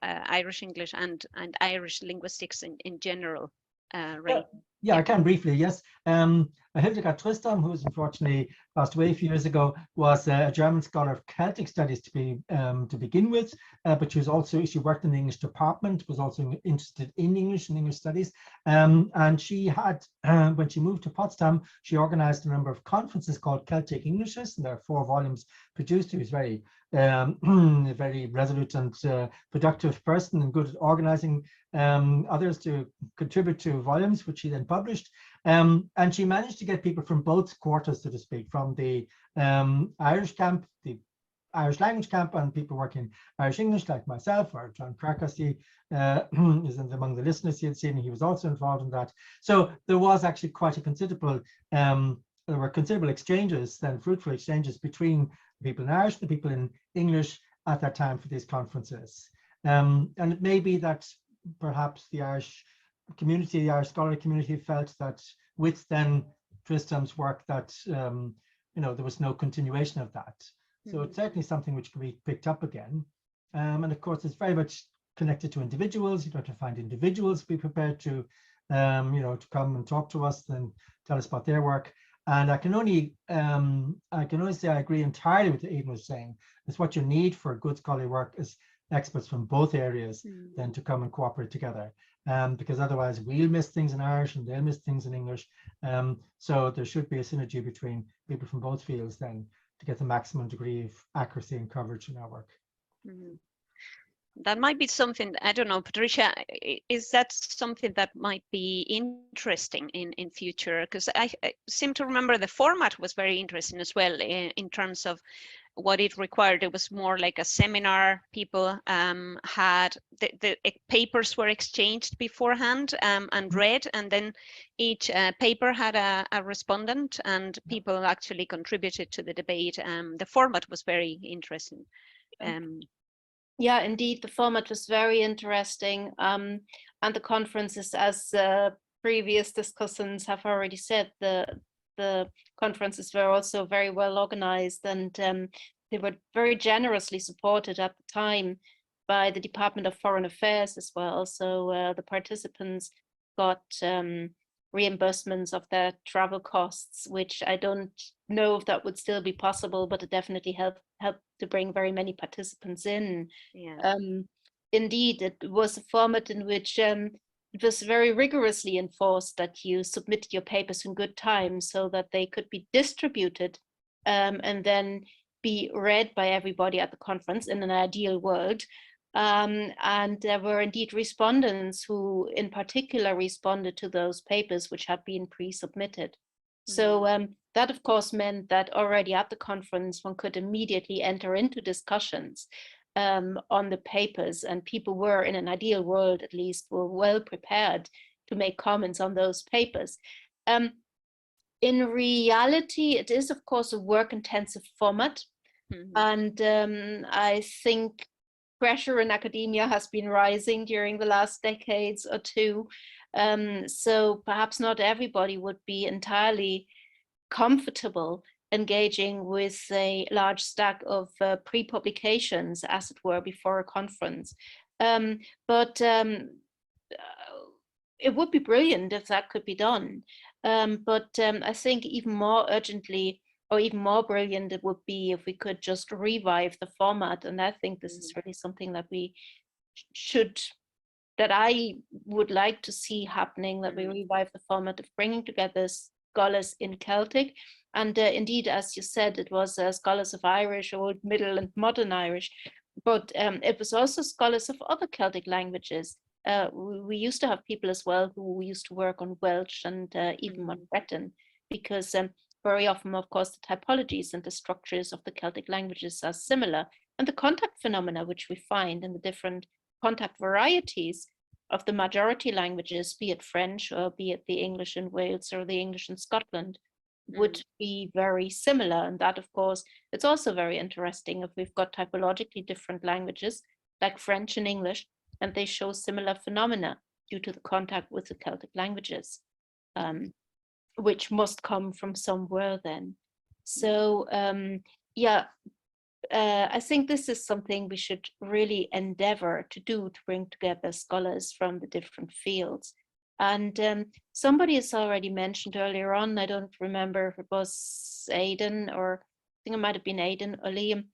Irish English and Irish linguistics in general? Ray? Yeah, I can briefly, yes. Hildegard Tristram, who was unfortunately passed away a few years ago, was a German scholar of Celtic studies to begin with, but she worked in the English department, was also interested in English and English studies. And she had, when she moved to Potsdam, she organized a number of conferences called Celtic Englishes, and there are 4 volumes produced. She was very resolute and productive person and good at organizing others to contribute to volumes, which she then published. And she managed to get people from both quarters, so to speak, from the Irish camp, the Irish language camp, and people working Irish English like myself, or John Clark, I see, is among the listeners here this evening. He was also involved in that. So there was actually quite a considerable, there were considerable exchanges, then fruitful exchanges between the people in Irish, the people in English at that time for these conferences. And it may be that perhaps the Irish community, the Irish scholarly community, felt that with then Tristram's work that there was no continuation of that. So it's certainly something which can be picked up again. And of course, it's very much connected to individuals. You have to find individuals be prepared to, to come and talk to us and tell us about their work. And I can only say I agree entirely with what Aidan was saying. It's what you need for good scholarly work is experts from both areas then to come and cooperate together. Because otherwise we'll miss things in Irish and they'll miss things in English. So there should be a synergy between people from both fields then to get the maximum degree of accuracy and coverage in our work. That might be something, I don't know, Patricia, is that something that might be interesting in future? Because I seem to remember the format was very interesting as well in terms of what it required. It was more like a seminar. People had the papers were exchanged beforehand and read, and then each paper had a respondent, and people actually contributed to the debate. The format was very interesting. Yeah, indeed, the format was very interesting, and the conferences, as previous discussants have already said, the conferences were also very well organized, and they were very generously supported at the time by the Department of Foreign Affairs as well. So the participants got reimbursements of their travel costs, which I don't know if that would still be possible, but it definitely helped to bring very many participants in. Yeah. Indeed, it was a format in which it was very rigorously enforced that you submit your papers in good time so that they could be distributed and then be read by everybody at the conference in an ideal world. And there were indeed respondents who in particular responded to those papers which had been pre-submitted. So that of course meant that already at the conference one could immediately enter into discussions on the papers, and people were, in an ideal world at least, were well prepared to make comments on those papers. In reality, it is of course a work-intensive format, and I think pressure in academia has been rising during the last decades or two. So perhaps not everybody would be entirely comfortable engaging with a large stack of pre-publications, as it were, before a conference. But it would be brilliant if that could be done. But I think even more urgently, or even more brilliant, it would be if we could just revive the format. And I think this is really something that we should, that I would like to see happening, that we revive the format of bringing together scholars in Celtic. And indeed, as you said, it was scholars of Irish, Old, Middle and Modern Irish, but it was also scholars of other Celtic languages. We used to have people as well who used to work on Welsh and even on Breton, because very often, of course, the typologies and the structures of the Celtic languages are similar. And the contact phenomena, which we find in the different contact varieties of the majority languages, be it French or be it the English in Wales or the English in Scotland, would be very similar. And that, of course, it's also very interesting if we've got typologically different languages like French and English, and they show similar phenomena due to the contact with the Celtic languages, which must come from somewhere then. So yeah, I think this is something we should really endeavor to do, to bring together scholars from the different fields. And somebody has already mentioned earlier on, I don't remember if it was Aidan, or I think it might have been Aidan or Liam,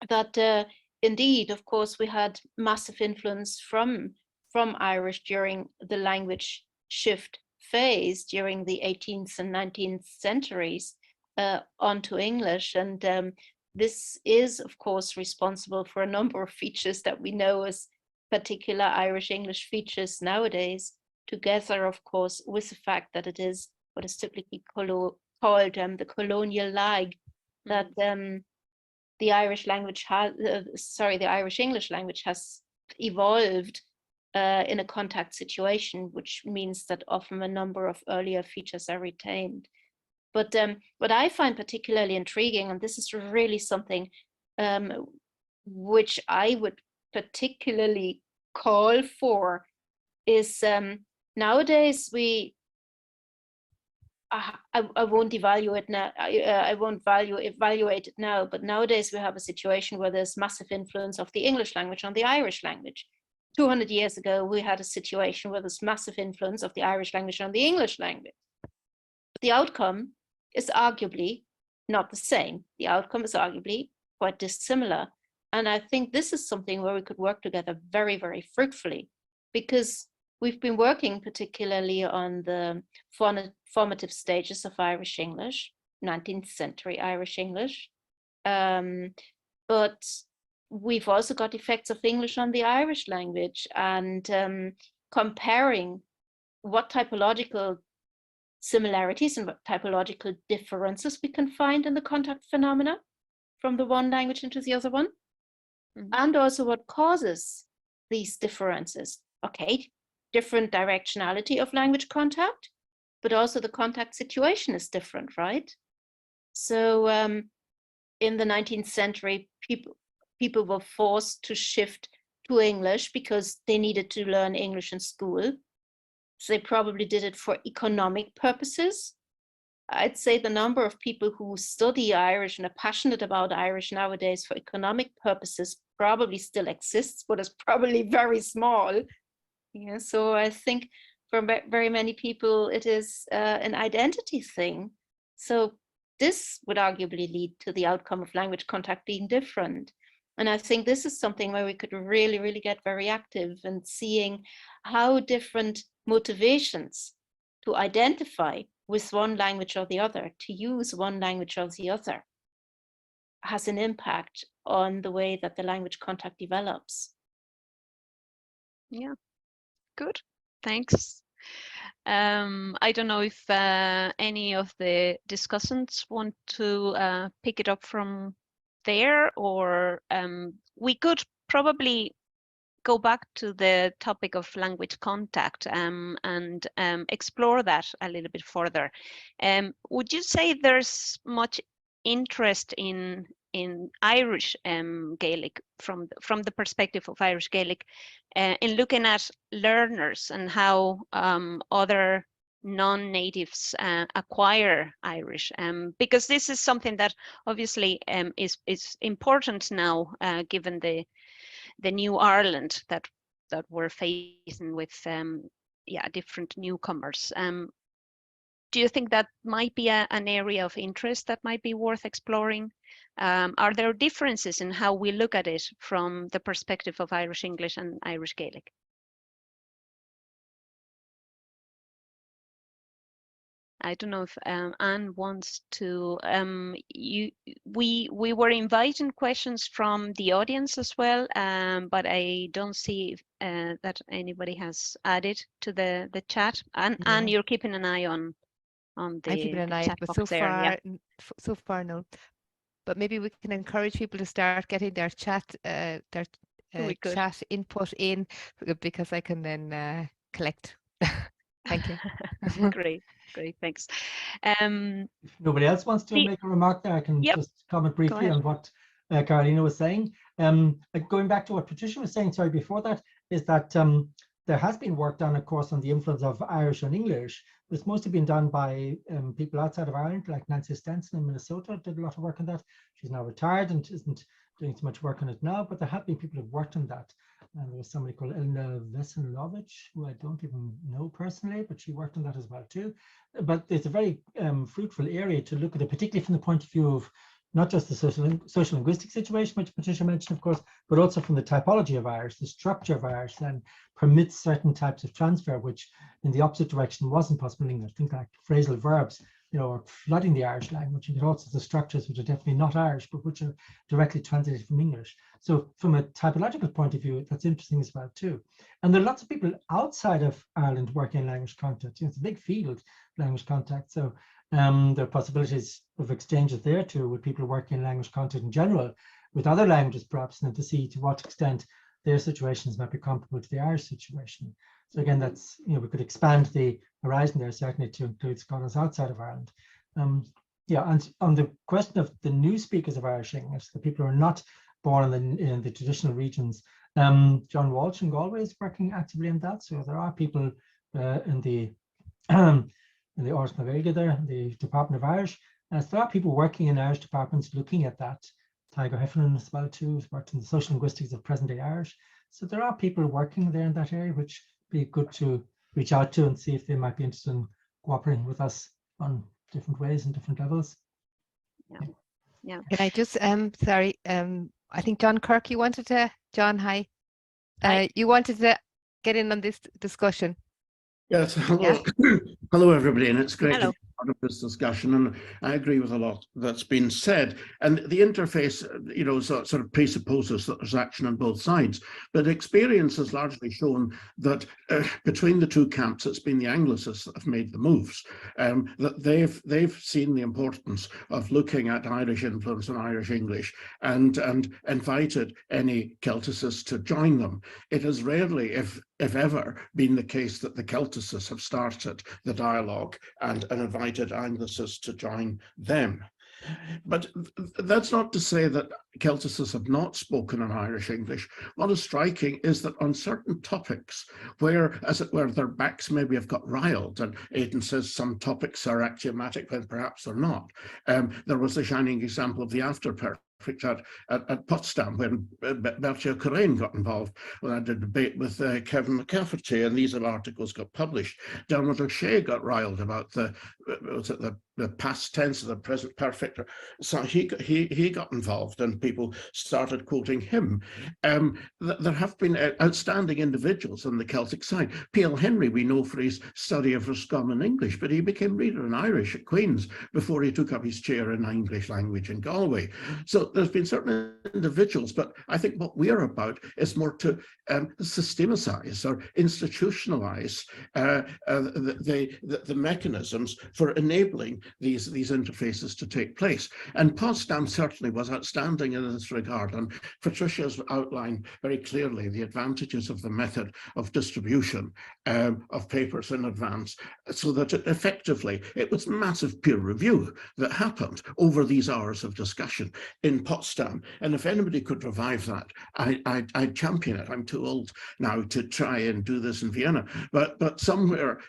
that indeed, of course, we had massive influence from Irish during the language shift phase during the 18th and 19th centuries onto English. And this is, of course, responsible for a number of features that we know as particular Irish English features nowadays, together, of course, with the fact that it is what is typically called the colonial lag, that the Irish language has, the Irish English language has evolved in a contact situation, which means that often a number of earlier features are retained. But what I find particularly intriguing, and this is really something which I would particularly call for, is nowadays we, I won't evaluate now, I won't evaluate it now, but nowadays we have a situation where there's massive influence of the English language on the Irish language. 200 years ago, we had a situation where there's massive influence of the Irish language on the English language. But the outcome is arguably not the same. The outcome is arguably quite dissimilar. And I think this is something where we could work together very, very fruitfully, because we've been working particularly on the formative stages of Irish English, 19th century Irish English. But we've also got effects of English on the Irish language, and comparing what typological similarities and what typological differences we can find in the contact phenomena from the one language into the other one, and also what causes these differences. Okay, different directionality of language contact, but also the contact situation is different, right? So in the 19th century, people were forced to shift to English because they needed to learn English in school. So they probably did it for economic purposes. I'd say the number of people who study Irish and are passionate about Irish nowadays for economic purposes probably still exists, but it's probably very small. Yeah, so I think for very many people, it is an identity thing. So this would arguably lead to the outcome of language contact being different. And I think this is something where we could really, really get very active and seeing how different motivations to identify with one language or the other, to use one language or the other, has an impact on the way that the language contact develops. Yeah, good, thanks. I don't know if any of the discussants want to pick it up from there, or we could probably go back to the topic of language contact and explore that a little bit further. Would you say there's much interest in Irish Gaelic from the perspective of Irish Gaelic in looking at learners and how other non-natives acquire Irish, because this is something that obviously is important now, given the new Ireland that that we're facing with different newcomers. Do you think that might be an area of interest that might be worth exploring? Are there differences in how we look at it from the perspective of Irish English and Irish Gaelic? I don't know if Anne wants to. We were inviting questions from the audience as well, but I don't see that anybody has added to the chat. And you're keeping an eye on the. I'm keeping an eye, but so far no. But maybe we can encourage people to start getting their chat chat input in, because I can then collect. Thank you. Great, thanks. If nobody else wants to make a remark there, I can just comment briefly on what Katharina was saying. Going back to what Patricia was saying, sorry, before that, is that there has been work done, of course, on the influence of Irish on English, but it's mostly been done by people outside of Ireland, like Nancy Stenson in Minnesota did a lot of work on that. She's now retired and isn't doing so much work on it now, but there have been people who've worked on that. And there was somebody called Elena Veselovich, who I don't even know personally, but she worked on that as well too. But it's a very fruitful area to look at it, particularly from the point of view of not just the social linguistic situation, which Patricia mentioned, of course, but also from the typology of Irish. The structure of Irish then permits certain types of transfer, which in the opposite direction wasn't possible in English. Things like phrasal verbs, or flooding the Irish language, and all sorts of structures which are definitely not Irish, but which are directly translated from English. So from a typological point of view, that's interesting as well too. And there are lots of people outside of Ireland working in language contact. It's a big field, language contact. So there are possibilities of exchanges there too, with people working in language contact in general, with other languages perhaps, and to see to what extent their situations might be comparable to the Irish situation. So again, that's, we could expand the horizon there certainly to include scholars outside of Ireland. And on the question of the new speakers of Irish English, the people who are not born in the traditional regions, John Walsh in Galway is working actively in that. So there are people in the Ort na Gaeilge there, the Department of Irish. So there are people working in Irish departments looking at that. Tiger Heffernan as well too, has worked in the social linguistics of present-day Irish. So there are people working there in that area, which be good to reach out to and see if they might be interested in cooperating with us on different ways and different levels. Yeah. Can I just sorry, I think John Kirk, you wanted to, John, hi. You wanted to get in on this discussion. Yes, hello. Hello everybody, and it's great Hello. to be part of this discussion, and I agree with a lot that's been said. And the interface, sort of presupposes that there's action on both sides, but experience has largely shown that between the two camps, it's been the Anglicists that have made the moves, that they've seen the importance of looking at Irish influence on Irish English and invited any Celticists to join them. It has rarely, if ever, been the case that the Celticists have started the dialogue and invited Anglicists to join them. But that's not to say that Celticists have not spoken in Irish English. What is striking is that on certain topics where, as it were, their backs maybe have got riled, and Aidan says some topics are axiomatic when perhaps they're not. There was a shining example of the after-perfect at Potsdam when Bertie Corain got involved when I did a debate with Kevin McCafferty, and these articles got published. Dermot O'Shea got riled about the past tense of the present perfect. So he got involved, and people started quoting him. There have been outstanding individuals on the Celtic side. P.L. Henry, we know for his study of Roscommon English, but he became reader in Irish at Queen's before he took up his chair in English language in Galway. So there's been certain individuals, but I think what we're about is more to systematize or institutionalize the mechanisms for enabling these interfaces to take place. And Potsdam certainly was outstanding in this regard, and Patricia's outlined very clearly the advantages of the method of distribution of papers in advance, so that effectively it was massive peer review that happened over these hours of discussion in Potsdam. And if anybody could revive that, I'd champion it. I'm too old now to try and do this in Vienna, but somewhere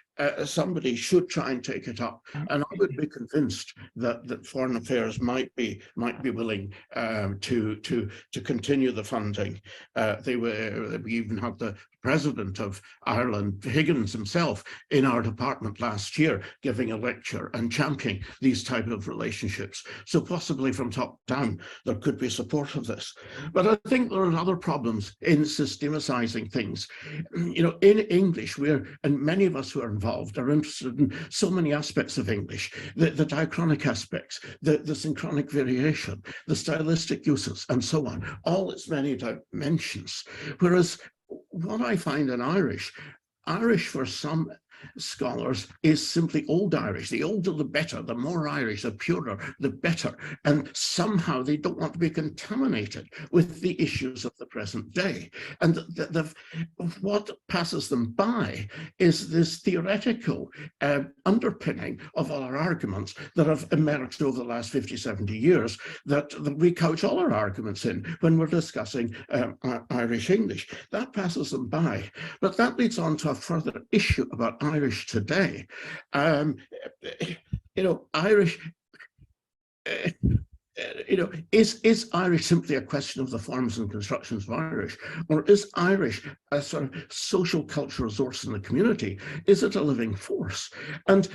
somebody should try and take it up. And I would be convinced that Foreign Affairs might be willing to continue the funding. We even have the president of Ireland, Higgins himself, in our department last year, giving a lecture and championing these type of relationships. So possibly from top down, there could be support of this. But I think there are other problems in systemicizing things. You know, in English, and many of us who are involved are interested in so many aspects of English, the diachronic aspects, the synchronic variation, the stylistic uses, and so on, all its many dimensions. Whereas what I find in Irish for some scholars is simply Old Irish. The older the better, the more Irish, the purer the better. And somehow they don't want to be contaminated with the issues of the present day. And what passes them by is this theoretical underpinning of all our arguments that have emerged over the last 50, 70 years that we couch all our arguments in when we're discussing Irish English. That passes them by. But that leads on to a further issue about Irish today. You know, Irish, you know, is Irish simply a question of the forms and constructions of Irish, or is Irish a sort of social cultural resource in the community? Is it a living force? And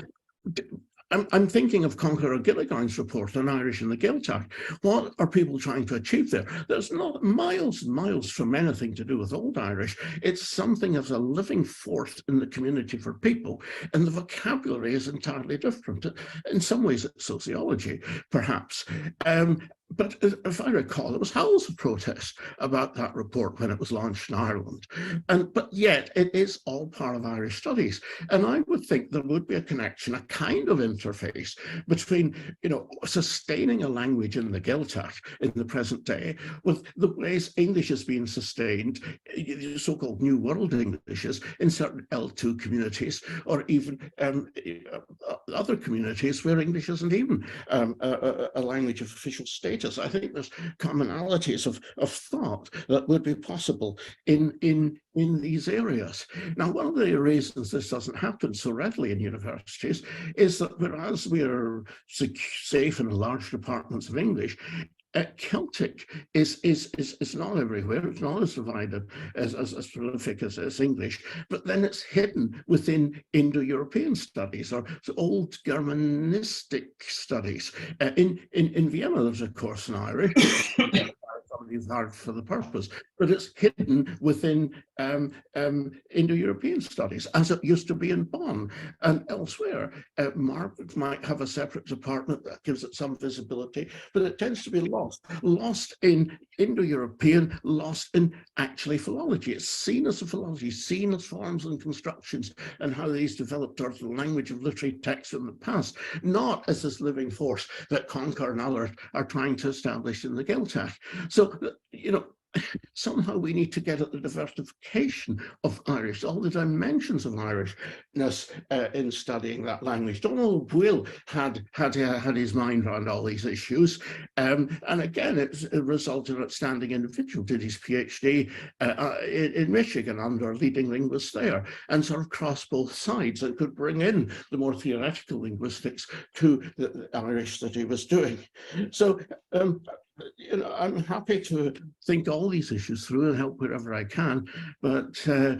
I'm thinking of Conqueror Gilligan's report on Irish in the Gaeltacht. What are people trying to achieve there? There's not miles and miles from anything to do with Old Irish. It's something as a living force in the community for people, and the vocabulary is entirely different. In some ways, it's sociology, perhaps. But if I recall, it was Howell's protest about that report when it was launched in Ireland. But yet it is all part of Irish studies. And I would think there would be a connection, a kind of interface between, you know, sustaining a language in the Gaeltacht in the present day with the ways English is being sustained, so-called New World Englishes, in certain L2 communities, or even other communities where English isn't even a language of official state. I think there's commonalities of thought that would be possible in these areas. Now, one of the reasons this doesn't happen so readily in universities is that whereas we are safe in large departments of English, Celtic is not everywhere. It's not as divided as prolific as English, but then it's hidden within Indo-European studies or old Germanistic studies. In Vienna, there's a course in Irish. Somebody's hard for the purpose, but it's hidden within Indo-European studies, as it used to be in Bonn and elsewhere. Margaret might have a separate department that gives it some visibility, but it tends to be lost in Indo-European, lost in actually philology. It's seen as a philology, seen as forms and constructions and how these developed out of the language of literary texts in the past, not as this living force that Conquer and others are trying to establish in the Gaeltacht. So, you know, somehow we need to get at the diversification of Irish, all the dimensions of Irishness in studying that language. Donald Will had his mind around all these issues, and again, it resulted in an outstanding individual, did his PhD in Michigan under a leading linguist there, and sort of crossed both sides and could bring in the more theoretical linguistics to the Irish that he was doing. So, you know, I'm happy to think all these issues through and help wherever I can, but so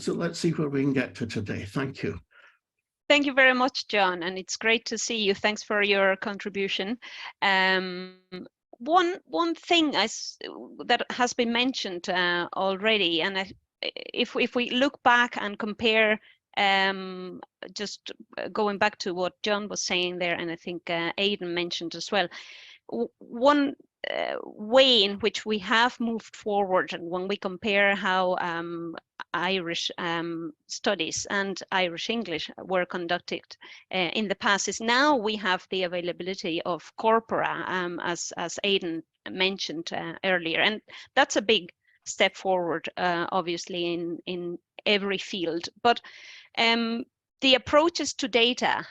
let's see where we can get to today. Thank you. Thank you very much, John, and it's great to see you. Thanks for your contribution. One thing that has been mentioned already, and if we look back and compare, just going back to what John was saying there, and I think Aidan mentioned as well, one way in which we have moved forward, and when we compare how Irish studies and Irish English were conducted in the past, is now we have the availability of corpora, as Aidan mentioned earlier, and that's a big step forward, obviously in every field. But the approaches to data,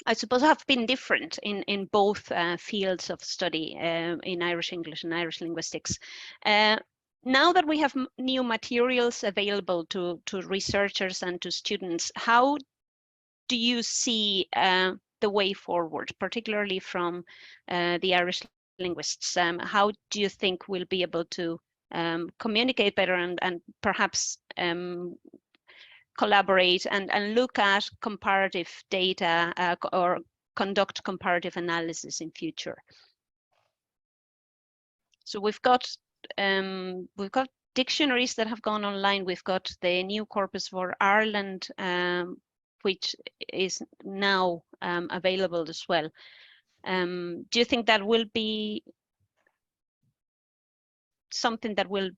I suppose, have been different in both fields of study, in Irish English and Irish linguistics. Now that we have new materials available to researchers and to students, how do you see the way forward, particularly from the Irish linguists? How do you think we'll be able to communicate better and perhaps collaborate and look at comparative data or conduct comparative analysis in future. So we've got dictionaries that have gone online. We've got the new corpus for Ireland, which is now available as well. Do you think that will be something that will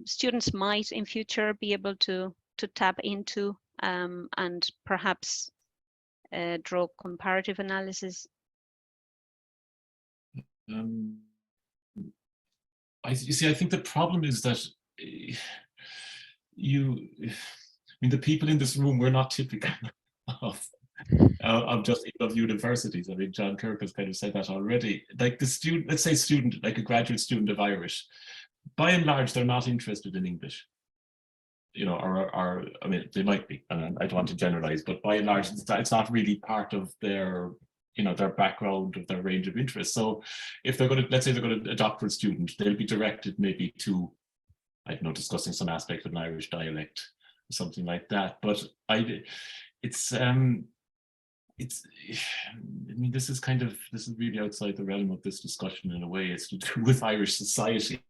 students might in future be able to tap into and perhaps draw comparative analysis? I think the problem is that I mean, the people in this room, we're not typical of just of universities. I mean, John Kirk has kind of said that already. Like the student, let's say student, like a graduate student of Irish, by and large, they're not interested in English. You know, or I mean, they might be, and I don't want to generalize, but by and large, it's not really part of their, you know, their background, of their range of interests. So if they're going to, let's say they're going to a doctoral student, they'll be directed maybe to, I don't know, discussing some aspect of an Irish dialect, or something like that. But I mean, this is really outside the realm of this discussion in a way. It's to do with Irish society.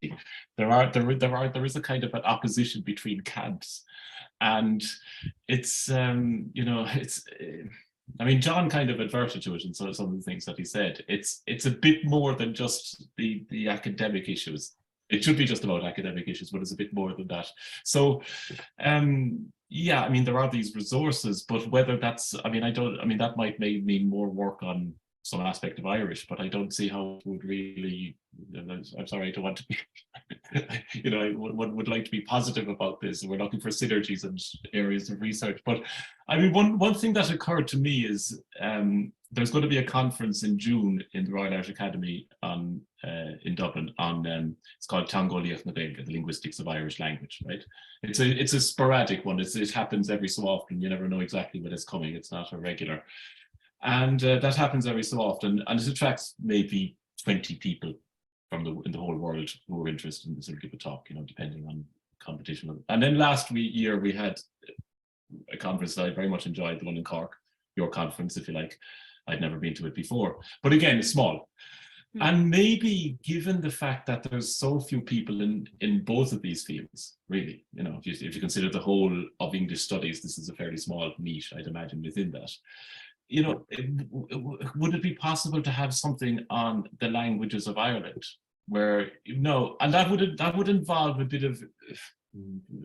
There is a kind of an opposition between camps, and it's you know, it's. I mean, John kind of adverted to it in some of the things that he said. It's a bit more than just the academic issues. It should be just about academic issues, but it's a bit more than that. So, yeah, I mean, there are these resources, but whether that's, I mean, that might mean more work on some aspect of Irish, but I don't see how it would really, I'm sorry, I don't want to be, you know, I would like to be positive about this. We're looking for synergies and areas of research. But I mean, one thing that occurred to me is there's going to be a conference in June in the Royal Irish Academy in Dublin on, it's called Teangolaíocht na Gaeilge, the linguistics of Irish language, right? It's a sporadic one. It happens every so often. You never know exactly when it's coming. It's not a regular. And that happens every so often, and it attracts maybe 20 people from in the whole world who are interested in this or give a talk, you know, depending on competition. And then last year we had a conference that I very much enjoyed, the one in Cork, your conference, if you like. I'd never been to it before, but again, it's small. And maybe given the fact that there's so few people in both of these fields, really, you know, if you consider the whole of English studies, this is a fairly small niche, I'd imagine, within that. You know, would it be possible to have something on the languages of Ireland, where, you know, and that would involve a bit of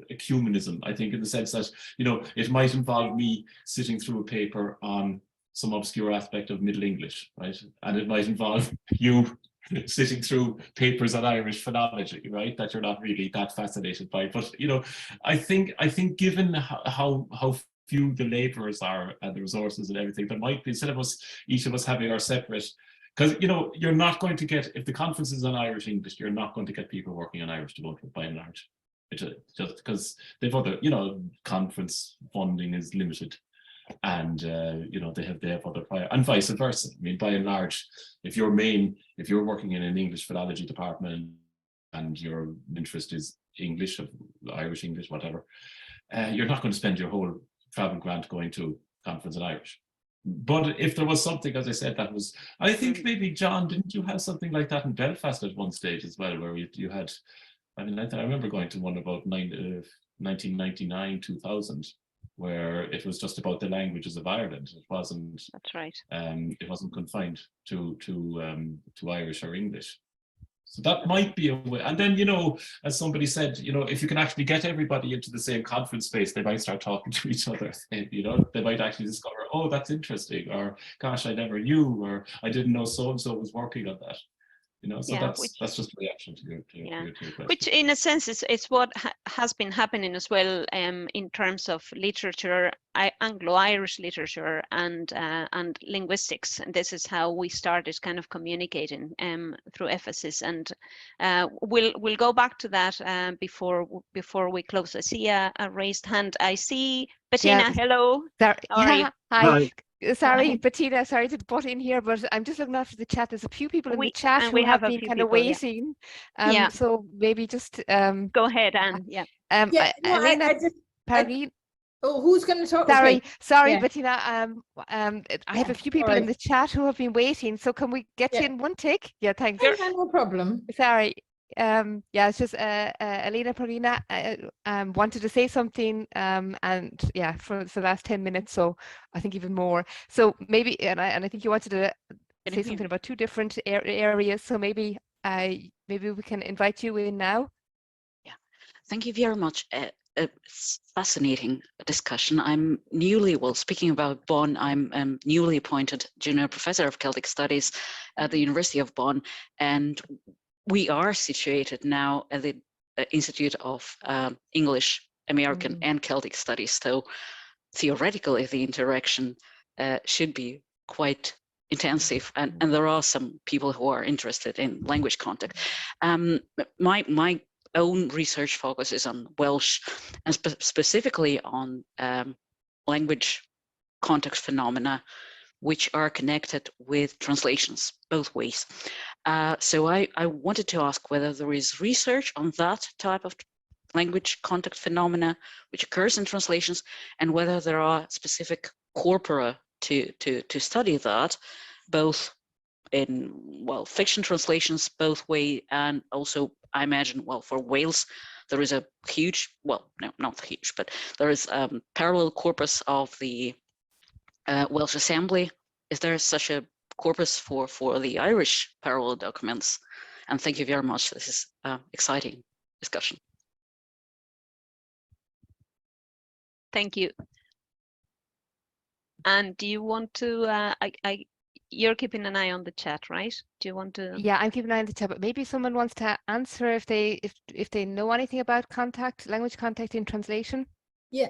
ecumenism, I think, in the sense that, you know, it might involve me sitting through a paper on some obscure aspect of Middle English, right? And it might involve you sitting through papers on Irish phonology, right? That you're not really that fascinated by. But, you know, I think given how few the laborers are and the resources and everything, there might be, instead of each of us having our separate, because, you know, you're not going to get, if the conference is on Irish English, you're not going to get people working on Irish to go to it by and large. It's just because they've other, you know, conference funding is limited, and you know, they have other prior, and vice versa. I mean, by and large, if you're working in an English philology department and your interest is English, Irish English, whatever, you're not going to spend your whole travel grant going to conference in Irish. But if there was something, as I said, that was, I think maybe, John, didn't you have something like that in Belfast at one stage as well, where you had, I mean, I remember going to one about 1999, 2000, where it was just about the languages of Ireland. It wasn't. That's right. It wasn't confined to Irish or English. So that might be a way. And then, you know, as somebody said, you know, if you can actually get everybody into the same conference space, they might start talking to each other. You know, they might actually discover, oh, that's interesting, or gosh, I never knew, or I didn't know so and so was working on that. You know, so yeah, that's just a reaction to your question. Which, in a sense, it's what has been happening as well in terms of literature, Anglo-Irish literature and linguistics. And this is how we started kind of communicating through EFACIS. And we'll go back to that before we close. I see a raised hand. I see Bettina. Yeah. Hello. There, How are you? Hi. Sorry, Bettina, sorry to butt in here, but I'm just looking after the chat. There's a few people in the chat who have been kind of waiting. So maybe just go ahead, Anne. Yeah. Elena, oh, who's going to talk? Sorry, Bettina. I have a few people in the chat who have been waiting. So can we get you in one take? Yeah, thanks. Yeah, no problem. Sorry. It's just Elena Parina wanted to say something, and for the last 10 minutes, so I think even more. So maybe, and I think you wanted to say something about two different areas. So maybe we can invite you in now. Yeah, thank you very much. It's fascinating discussion. I'm speaking about Bonn, I'm newly appointed junior professor of Celtic Studies at the University of Bonn, and we are situated now at the Institute of English, American and Celtic Studies. So theoretically, the interaction should be quite intensive, and there are some people who are interested in language contact. My own research focuses on Welsh, and specifically on language context phenomena, which are connected with translations both ways. So I wanted to ask whether there is research on that type of language context phenomena which occurs in translations, and whether there are specific corpora to study that, both in fiction translations both way, and also I imagine for Wales there is a huge, not huge, but there is parallel corpus of the Welsh Assembly. Is there such a corpus for the Irish parallel documents? And thank you very much. This is exciting discussion. Thank you. And do you want to? You're keeping an eye on the chat, right? Do you want to? Yeah, I'm keeping an eye on the chat, but maybe someone wants to answer if they know anything about language contact in translation. Yeah.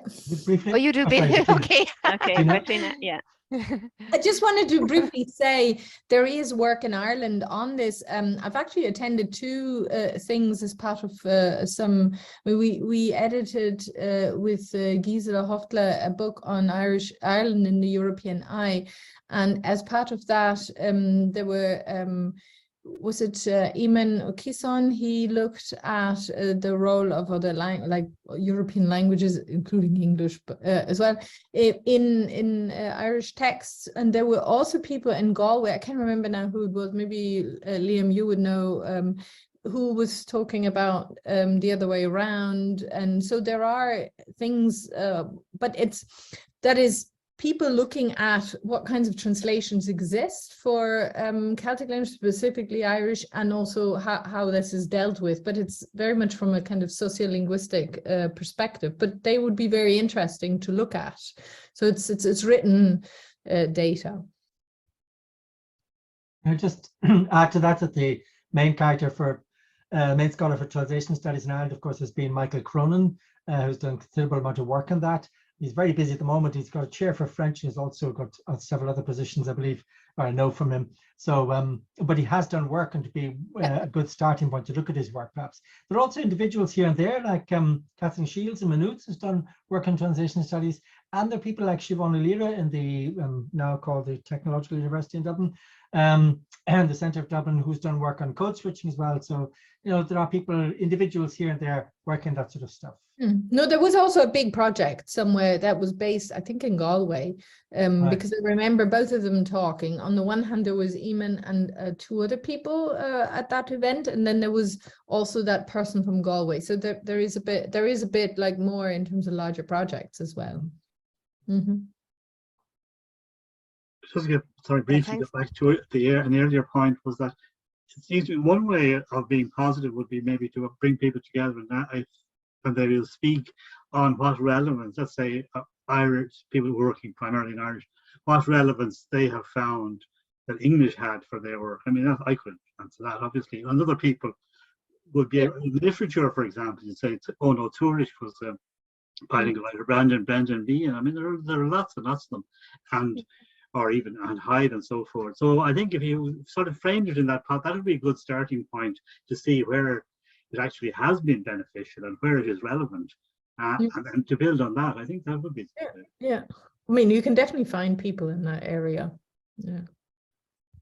Oh, you do. Okay. Okay, Katharina, yeah. I just wanted to briefly say there is work in Ireland on this. I've actually attended two things as part of we edited with Gisela Hoftler a book on Ireland in the European Eye, and as part of that there were was it Eamon O'Kisson? He looked at the role of other European languages, including English, as well, in Irish texts. And there were also people in Galway. I can't remember now who it was. Maybe Liam, you would know. Who was talking about the other way around. And so there are things, but that is people looking at what kinds of translations exist for Celtic language, specifically Irish, and also how this is dealt with. But it's very much from a kind of sociolinguistic perspective, but they would be very interesting to look at. So it's written data. I'll just add to that the main character for main scholar for translation studies in Ireland, of course, has been Michael Cronin, who's done a considerable amount of work on that. He's very busy at the moment. He's got a chair for French. He's also got several other positions, I believe, or I know from him. So, but he has done work, and to be a good starting point to look at his work, perhaps. There are also individuals here and there, like Kathleen Shields and Maynooth has done work on translation studies. And there are people like Siobhan O'Leary in the now called the Technological University in Dublin, and the Centre of Dublin, who's done work on code switching as well. So, there are people, individuals here and there working that sort of stuff. No, there was also a big project somewhere that was based, I think, in Galway, right. Because I remember both of them talking. On the one hand, there was Eamon and two other people at that event, and then there was also that person from Galway. So there is a bit like more in terms of larger projects as well. Mm-hmm. Just to briefly get back to an earlier point, was that it seems to be one way of being positive would be maybe to bring people together and they will speak on what relevance, let's say Irish people working primarily in Irish, what relevance they have found that English had for their work. I mean, I couldn't answer that, obviously. And other people would be in literature, for example, you'd say, oh no, Tourish was a bilingual writer, Brendan B. And I mean, there are lots and lots of them. And Hyde and so forth. So I think if you sort of framed it in that pot, that would be a good starting point to see where it actually has been beneficial and where it is relevant. And then to build on that, I think that would be. Yeah. I mean, you can definitely find people in that area. Yeah.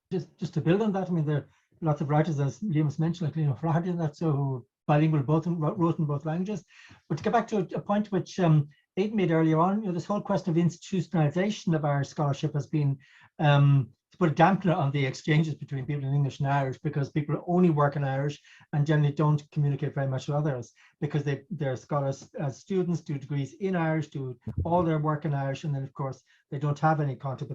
Just to build on that, I mean, there are lots of writers, as Liam's mentioned, like Flaherty and that, so who bilingual, wrote in both languages. But to get back to a point which Aidan made earlier on, this whole question of institutionalization of Irish scholarship has been to put a dampener on the exchanges between people in English and Irish, because people only work in Irish and generally don't communicate very much with others, because they're scholars as students, do degrees in Irish, do all their work in Irish, and then of course they don't have any contact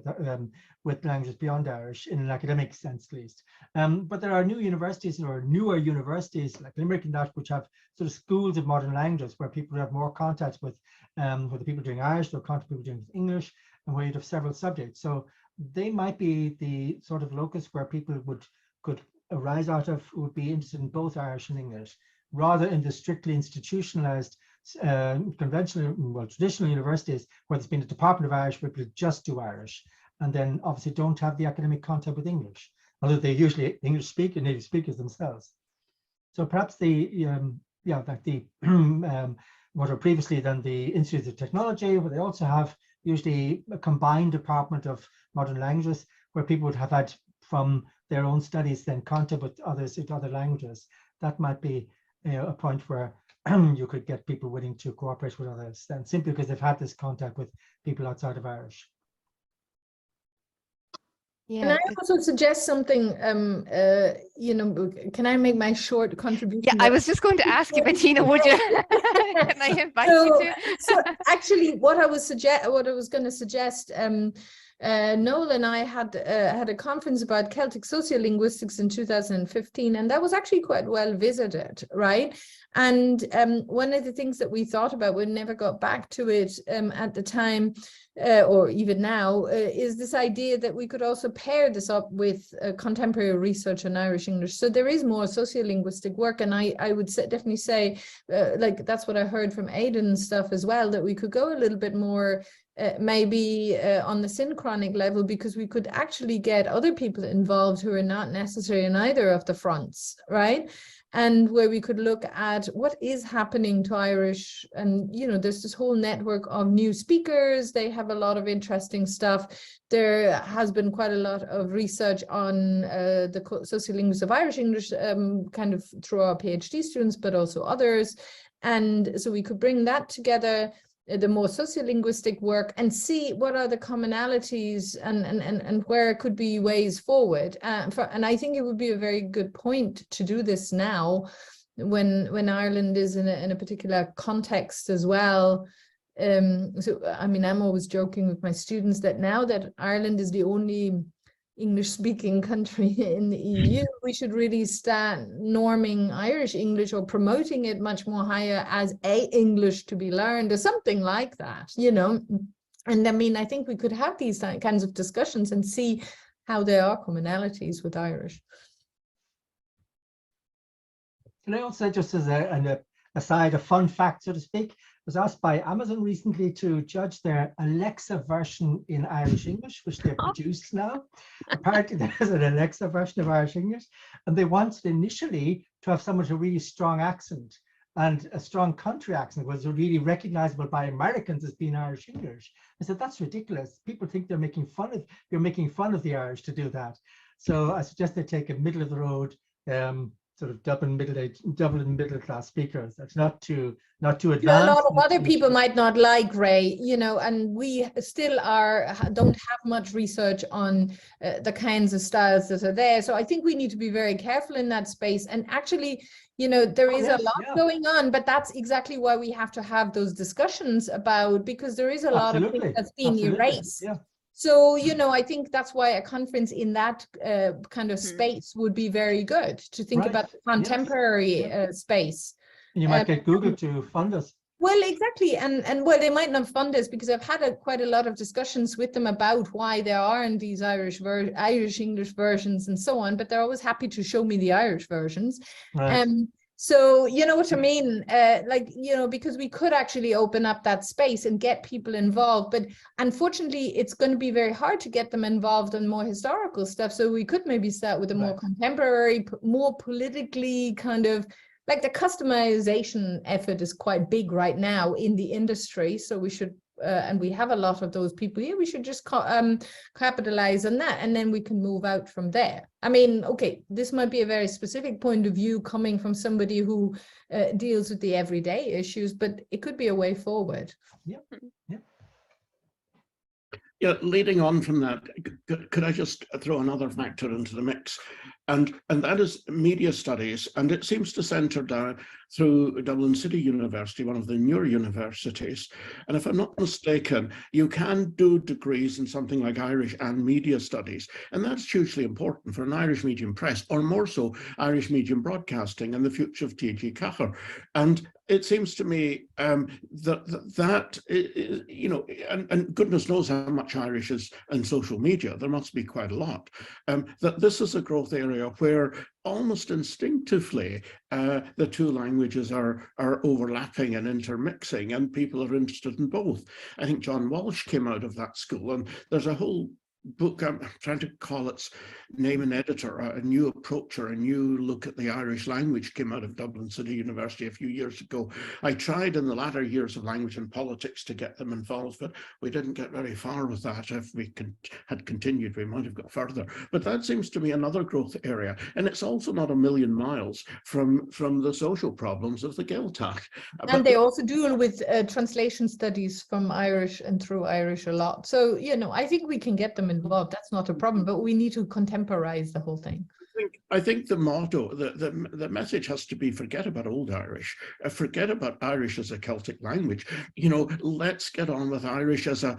with languages beyond Irish in an academic sense, at least. But there are new universities, or newer universities like Limerick and that, which have sort of schools of modern languages where people have more contact with the people doing Irish, or contact with people doing English, and where you'd have several subjects. So they might be the sort of locus where people could arise out of, would be interested in both Irish and English, rather in the strictly institutionalized conventional, well, traditional universities where there's been a department of Irish where people just do Irish, and then obviously don't have the academic contact with English, although they're usually English speaking, native speakers themselves. So perhaps what are previously then the Institute of Technology, where they also have usually a combined department of modern languages, where people would have had from their own studies then contact with others in other languages. That might be a point where you could get people willing to cooperate with others, and simply because they've had this contact with people outside of Irish. Can I also suggest something? Can I make my short contribution? Yeah, I was just going to ask you, Bettina, would you? Can I invite you to? So actually, what I was going to suggest, Noel and I had a conference about Celtic sociolinguistics in 2015, and that was actually quite well visited, right? And one of the things that we thought about, we never got back to it at the time, or even now, is this idea that we could also pair this up with contemporary research on Irish English. So there is more sociolinguistic work, and I would definitely say, like that's what I heard from Aidan's stuff as well, that we could go a little bit more maybe on the synchronic level, because we could actually get other people involved who are not necessarily in either of the fronts, right? And where we could look at what is happening to Irish, and there's this whole network of new speakers. They have a lot of interesting stuff. There has been quite a lot of research on the sociolinguistics of Irish English, kind of through our PhD students, but also others. And so we could bring that together, the more sociolinguistic work, and see what are the commonalities and where could be ways forward. And I think it would be a very good point to do this now, when Ireland is in a particular context as well. So I mean, I'm always joking with my students that now that Ireland is the only English-speaking country in the EU, we should really start norming Irish English, or promoting it much more higher as a English to be learned, or something like that, And I mean, I think we could have these kinds of discussions and see how there are commonalities with Irish. Can I also, just as an aside, a fun fact, so to speak, was asked by Amazon recently to judge their Alexa version in Irish English, which they've produced now. Apparently there's an Alexa version of Irish English, and they wanted initially to have someone with a really strong accent, and a strong country accent was really recognizable by Americans as being Irish English. I said, that's ridiculous. People think you're making fun of the Irish to do that. So I suggest they take a middle of the road, sort of Dublin middle class speakers. That's not too advanced. A lot of other people might not like Ray, and we still don't have much research on the kinds of styles that are there. So I think we need to be very careful in that space. And actually, there is a lot going on, but that's exactly why we have to have those discussions about, because there is a lot of things that's being erased. Yeah. So, I think that's why a conference in that kind of space would be very good, to think about the contemporary space. And you might get Google to fund us. Well, exactly. And well, they might not fund us, because I've had quite a lot of discussions with them about why there aren't these Irish English versions and so on, but they're always happy to show me the Irish versions. Right. So, you know what I mean? Because we could actually open up that space and get people involved. But unfortunately, it's going to be very hard to get them involved in more historical stuff. So we could maybe start with a more contemporary, more politically kind of, like the customization effort is quite big right now in the industry. So we should and we have a lot of those people here, we should just capitalize on that, and then we can move out from there. I mean, okay, this might be a very specific point of view coming from somebody who deals with the everyday issues, but it could be a way forward. Yeah. Yeah, leading on from that, could I just throw another factor into the mix? And that is media studies. And it seems to centre down through Dublin City University, one of the newer universities. And if I'm not mistaken, you can do degrees in something like Irish and media studies. And that's hugely important for an Irish medium press, or more so, Irish medium broadcasting and the future of TG Ceathair. And it seems to me that you know, and goodness knows how much Irish is in social media, there must be quite a lot, that this is a growth area where almost instinctively the two languages are overlapping and intermixing, and people are interested in both. I think John Walsh came out of that school, and there's a whole book, I'm trying to call its name and editor, a new approach or a new look at the Irish language, came out of Dublin City University a few years ago. I tried in the latter years of language and politics to get them involved, but we didn't get very far with that. If we had continued, we might have got further. But that seems to me another growth area. And it's also not a million miles from the social problems of the Gaeltacht. And they also deal with translation studies from Irish and through Irish a lot. So, you know, I think we can get them involved. That's not a problem, but we need to contemporize the whole thing. I think the motto, the message has to be: forget about Old Irish, forget about Irish as a Celtic language. You know, let's get on with Irish as a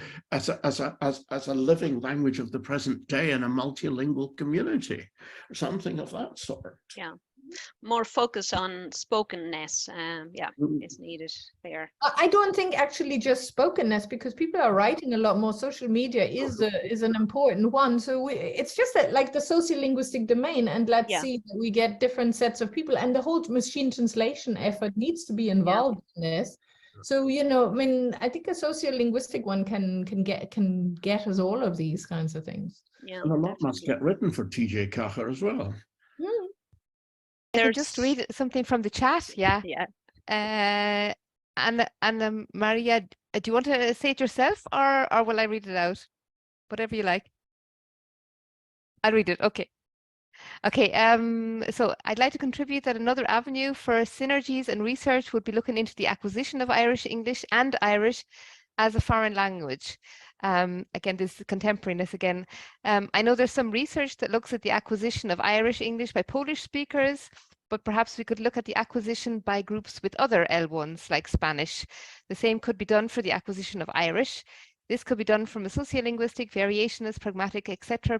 living language of the present day in a multilingual community, or something of that sort. Yeah. More focus on spokenness, is needed there. I don't think actually just spokenness, because people are writing a lot more. Social media is an important one. So it's just that, like, the sociolinguistic domain, and let's see that we get different sets of people, and the whole machine translation effort needs to be involved in this. So, you know, I mean, I think a sociolinguistic one can get us all of these kinds of things. Yeah, and a lot must get written for TG Ceathair as well. I can just read something from the chat. And Maria, do you want to say it yourself, or will I read it out? Whatever you like. I'll read it. Okay. So I'd like to contribute that another avenue for synergies and research would be looking into the acquisition of Irish English and Irish as a foreign language. Again, this is contemporaneous again. I know there's some research that looks at the acquisition of Irish English by Polish speakers, but perhaps we could look at the acquisition by groups with other L1s like Spanish. The same could be done for the acquisition of Irish. This could be done from a sociolinguistic, variationist, pragmatic, etc.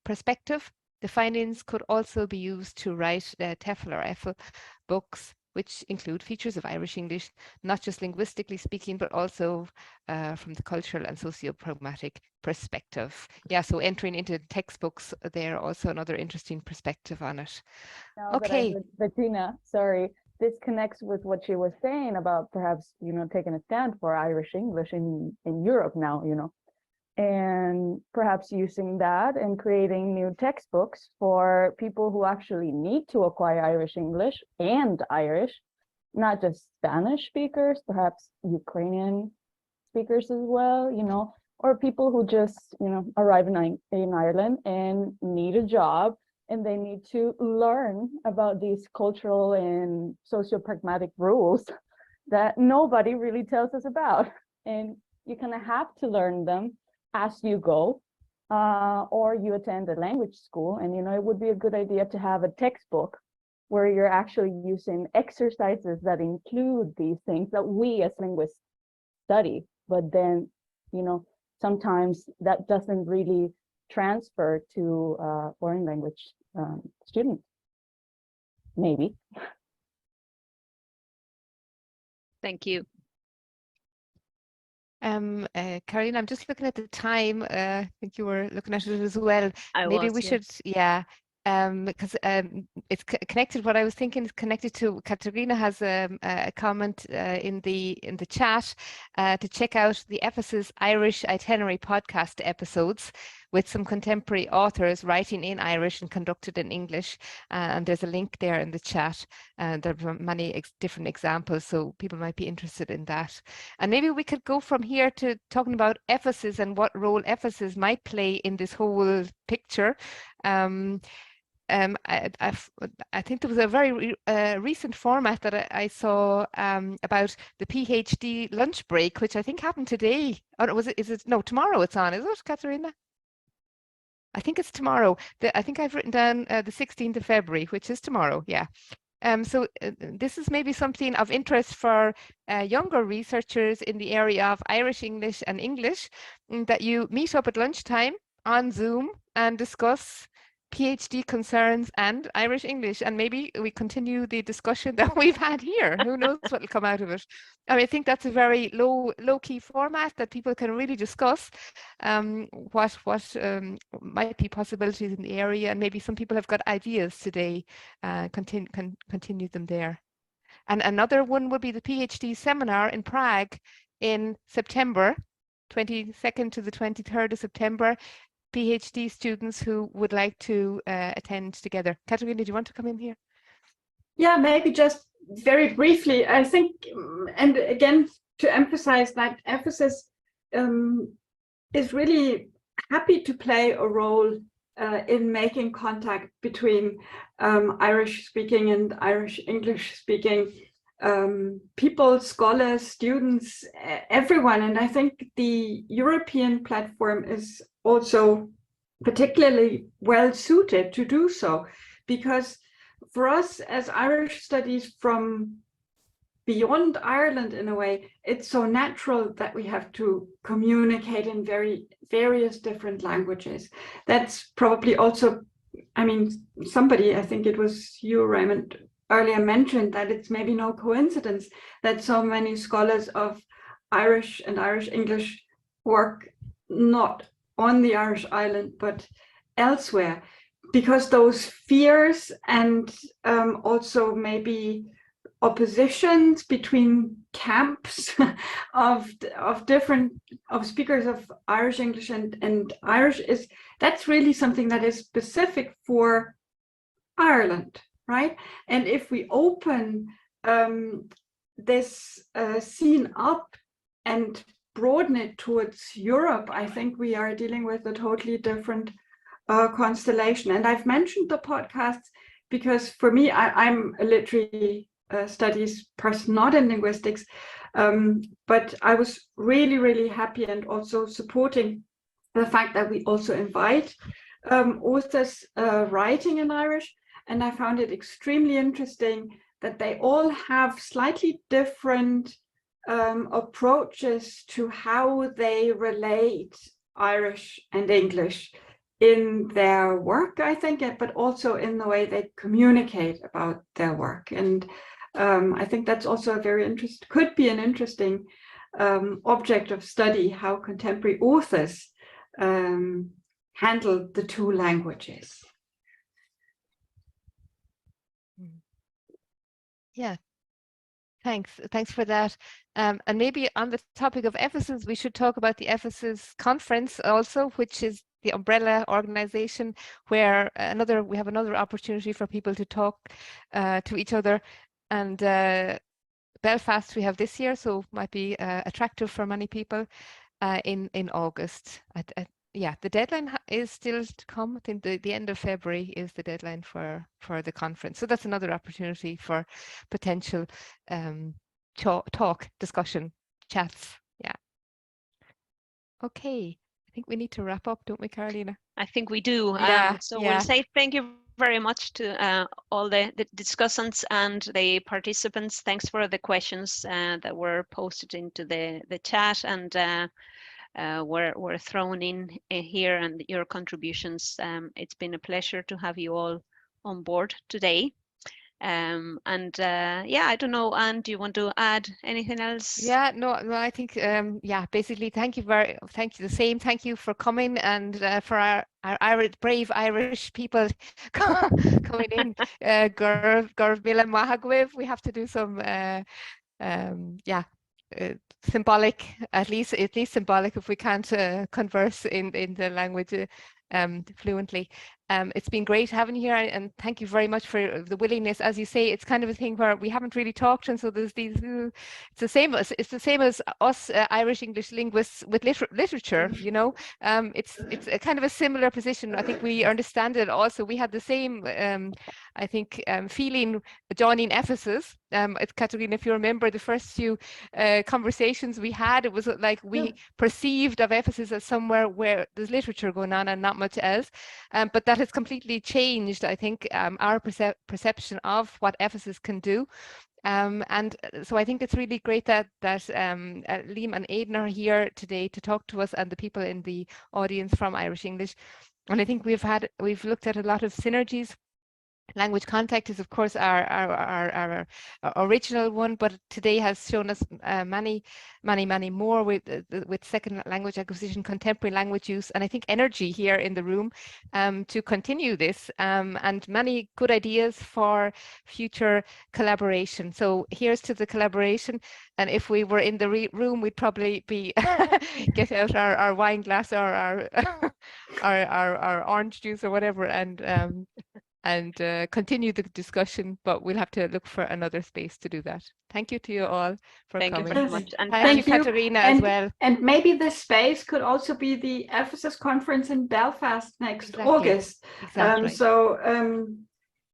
perspective. The findings could also be used to write TEFL or EFL books, which include features of Irish English, not just linguistically speaking, but also from the cultural and socio-pragmatic perspective. Yeah, so entering into textbooks there, also another interesting perspective on it. Okay. Bettina, sorry, this connects with what she was saying about perhaps, you know, taking a stand for Irish English in Europe now, you know, and perhaps using that and creating new textbooks for people who actually need to acquire Irish English and Irish, not just Spanish speakers, perhaps Ukrainian speakers as well, you know, or people who just, you know, arrive in Ireland and need a job, and they need to learn about these cultural and socio-pragmatic rules that nobody really tells us about. And you kind of have to learn them as you go, or you attend a language school. And, you know, it would be a good idea to have a textbook where you're actually using exercises that include these things that we as linguists study. But then, you know, sometimes that doesn't really transfer to foreign language students, maybe. Thank you. Katharina, I'm just looking at the time. I think you were looking at it as well. Maybe we should, because it's connected. What I was thinking is connected to Katharina has a comment in the chat to check out the EFACIS Irish Itinerary podcast episodes, with some contemporary authors writing in Irish and conducted in English. And there's a link there in the chat. There are many different examples, so people might be interested in that. And maybe we could go from here to talking about EFACIS and what role EFACIS might play in this whole picture. I think there was a very recent format that I saw about the PhD lunch break, which I think happened today. Or was it? Is it? No, tomorrow it's on. Is it, Katharina? I think it's tomorrow. I think I've written down the 16th of February, which is tomorrow. Yeah. So this is maybe something of interest for younger researchers in the area of Irish English and English, that you meet up at lunchtime on Zoom and discuss PhD concerns and Irish English, and maybe we continue the discussion that we've had here. Who knows what will come out of it? I mean, I think that's a very low-key format that people can really discuss what might be possibilities in the area, and maybe some people have got ideas today. Continue them there. And another one would be the PhD seminar in Prague in September, 22nd to the 23rd of September. PhD students who would like to attend together. Katharina, do you want to come in here? Yeah, maybe just very briefly. I think, and again, to emphasize that EFACIS is really happy to play a role in making contact between Irish speaking and Irish English speaking people, scholars, students, everyone. And I think the European platform is also particularly well suited to do so, because for us as Irish studies from beyond Ireland, in a way, it's so natural that we have to communicate in various different languages. That's probably also, I mean, somebody, I think it was you, Raymond, earlier mentioned that it's maybe no coincidence that so many scholars of Irish and Irish English work not on the Irish island, but elsewhere, because those fears and also maybe oppositions between camps of speakers of Irish English and Irish, that's really something that is specific for Ireland, right? And if we open this scene up and broaden it towards Europe, I think we are dealing with a totally different constellation. And I've mentioned the podcasts because for me, I'm a literary studies person, not in linguistics, but I was really happy and also supporting the fact that we also invite authors writing in Irish. And I found it extremely interesting that they all have slightly different approaches to how they relate Irish and English in their work, I think, but also in the way they communicate about their work. And I think that's also a could be an interesting object of study, how contemporary authors handle the two languages. Yeah, thanks for that. And maybe on the topic of EFACIS, we should talk about the EFACIS conference also, which is the umbrella organization where we have another opportunity for people to talk to each other. And Belfast we have this year, so might be attractive for many people in August. Yeah, the deadline is still to come. I think the end of February is the deadline for the conference. So that's another opportunity for potential talk, discussion, chats. Yeah. Okay, I think we need to wrap up, don't we, Carolina? I think we do. Yeah. We'll say thank you very much to all the discussants and the participants. Thanks for the questions that were posted into the chat and were thrown in here, and your contributions. It's been a pleasure to have you all on board today. Yeah, I don't know, Anne, do you want to add anything else? Yeah, no, I think yeah, basically thank you the same. Thank you for coming and for our brave Irish people coming in. Gurv Mila Mahagwiv. We have to do some yeah, symbolic, at least symbolic if we can't converse in the language fluently. It's been great having you here, and thank you very much for the willingness. As you say, it's kind of a thing where we haven't really talked, and so there's these. It's the same as us Irish English linguists with literature. You know, it's a kind of a similar position. I think we understand it. Also, we had the same, I think, feeling joining EFACIS. Katharina, if you remember the first few conversations we had, it was like we perceived of EFACIS as somewhere where there's literature going on and not much else. But that has completely changed, I think, our perception of what EFACIS can do. And so I think it's really great that Liam and Aidan are here today to talk to us and the people in the audience from Irish English. And I think we've looked at a lot of synergies. Language contact is, of course, our original one, but today has shown us many more with second language acquisition, contemporary language use, and I think energy here in the room to continue this, and many good ideas for future collaboration. So here's to the collaboration. And if we were in the room, we'd probably be get out our wine glass or our orange juice or whatever, and continue the discussion, but we'll have to look for another space to do that. Thank you to you all for coming. Thank you very much. And thank you, Katharina, as well. And maybe this space could also be the EFACIS conference in Belfast next August. Exactly.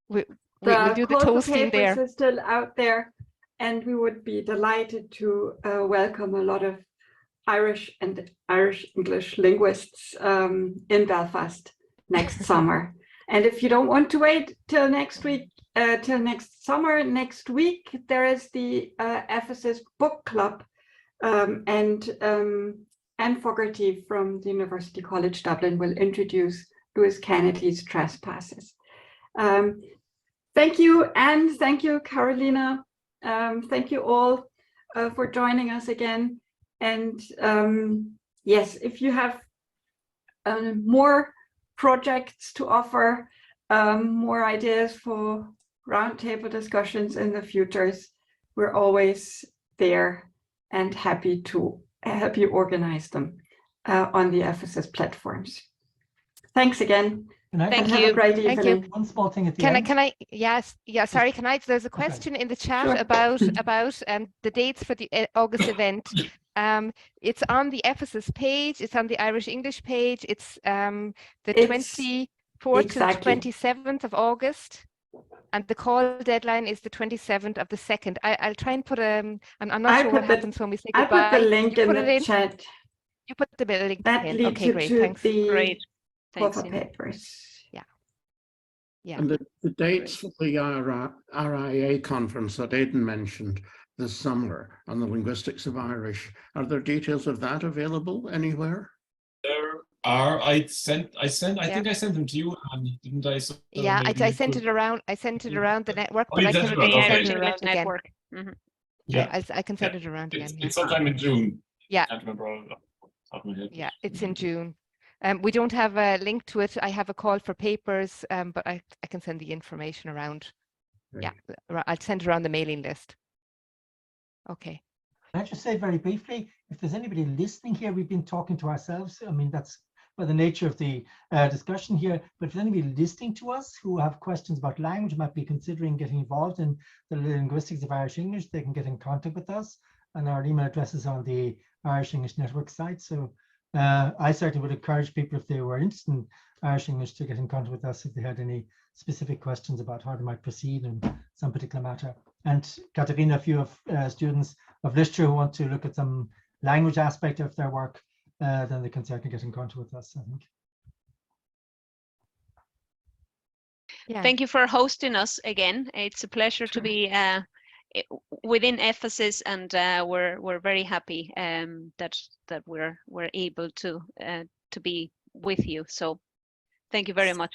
We'll do the toasting there. Is still out there, and we would be delighted to welcome a lot of Irish and Irish English linguists in Belfast next summer. And if you don't want to wait till next week, till next summer, next week, there is the EFACIS Book Club, and Anne Fogarty from the University College Dublin will introduce Lewis Kennedy's Trespasses. Thank you, Anne. Thank you, Carolina. Thank you all for joining us again. And yes, if you have more projects to offer, more ideas for roundtable discussions in the futures, we're always there and happy to help you organize them on the EFACIS platforms. Thanks again. Thank you. Have a great evening. One small thing at the end. Can I? Yes. Yeah. Sorry. Can I? There's a question in the chat about the dates for the August event. It's on the EFACIS page. It's on the Irish English page. It's the 24th to the 27th of August, and the call deadline is the 27th of the 2nd. I'll try and put I'm not sure what happens when we say goodbye. I put the link in the chat. You put the link that in. leads Okay, you great. to Thanks. the Thanks, papers. Yeah. And the dates for the RIA conference that Aidan mentioned this summer on the linguistics of Irish, are there details of that available anywhere? There are. I think I sent them to you, didn't I? So yeah, I sent it around. I sent it around the network, but I can send it around again. Mm-hmm. Yeah, I can send it around again. It's sometime in June. Yeah. I can't remember off the top of my head. Yeah, it's in June. We don't have a link to it. I have a call for papers, but I can send the information around. Right. Yeah, I'll send it around the mailing list. Okay. Can I just say very briefly, if there's anybody listening here, we've been talking to ourselves. I mean, that's by the nature of the discussion here. But if there's anybody listening to us who have questions about language, might be considering getting involved in the linguistics of Irish English, they can get in contact with us. And our email address is on the Irish English Network site. So I certainly would encourage people, if they were interested in Irish English, to get in contact with us if they had any specific questions about how they might proceed in some particular matter. And Katharina, if you have students of literature who want to look at some language aspect of their work, then they can certainly get in contact with us, I think. Yeah. Thank you for hosting us again. It's a pleasure to be within EFACIS, and we're very happy that we're able to be with you. So thank you very much.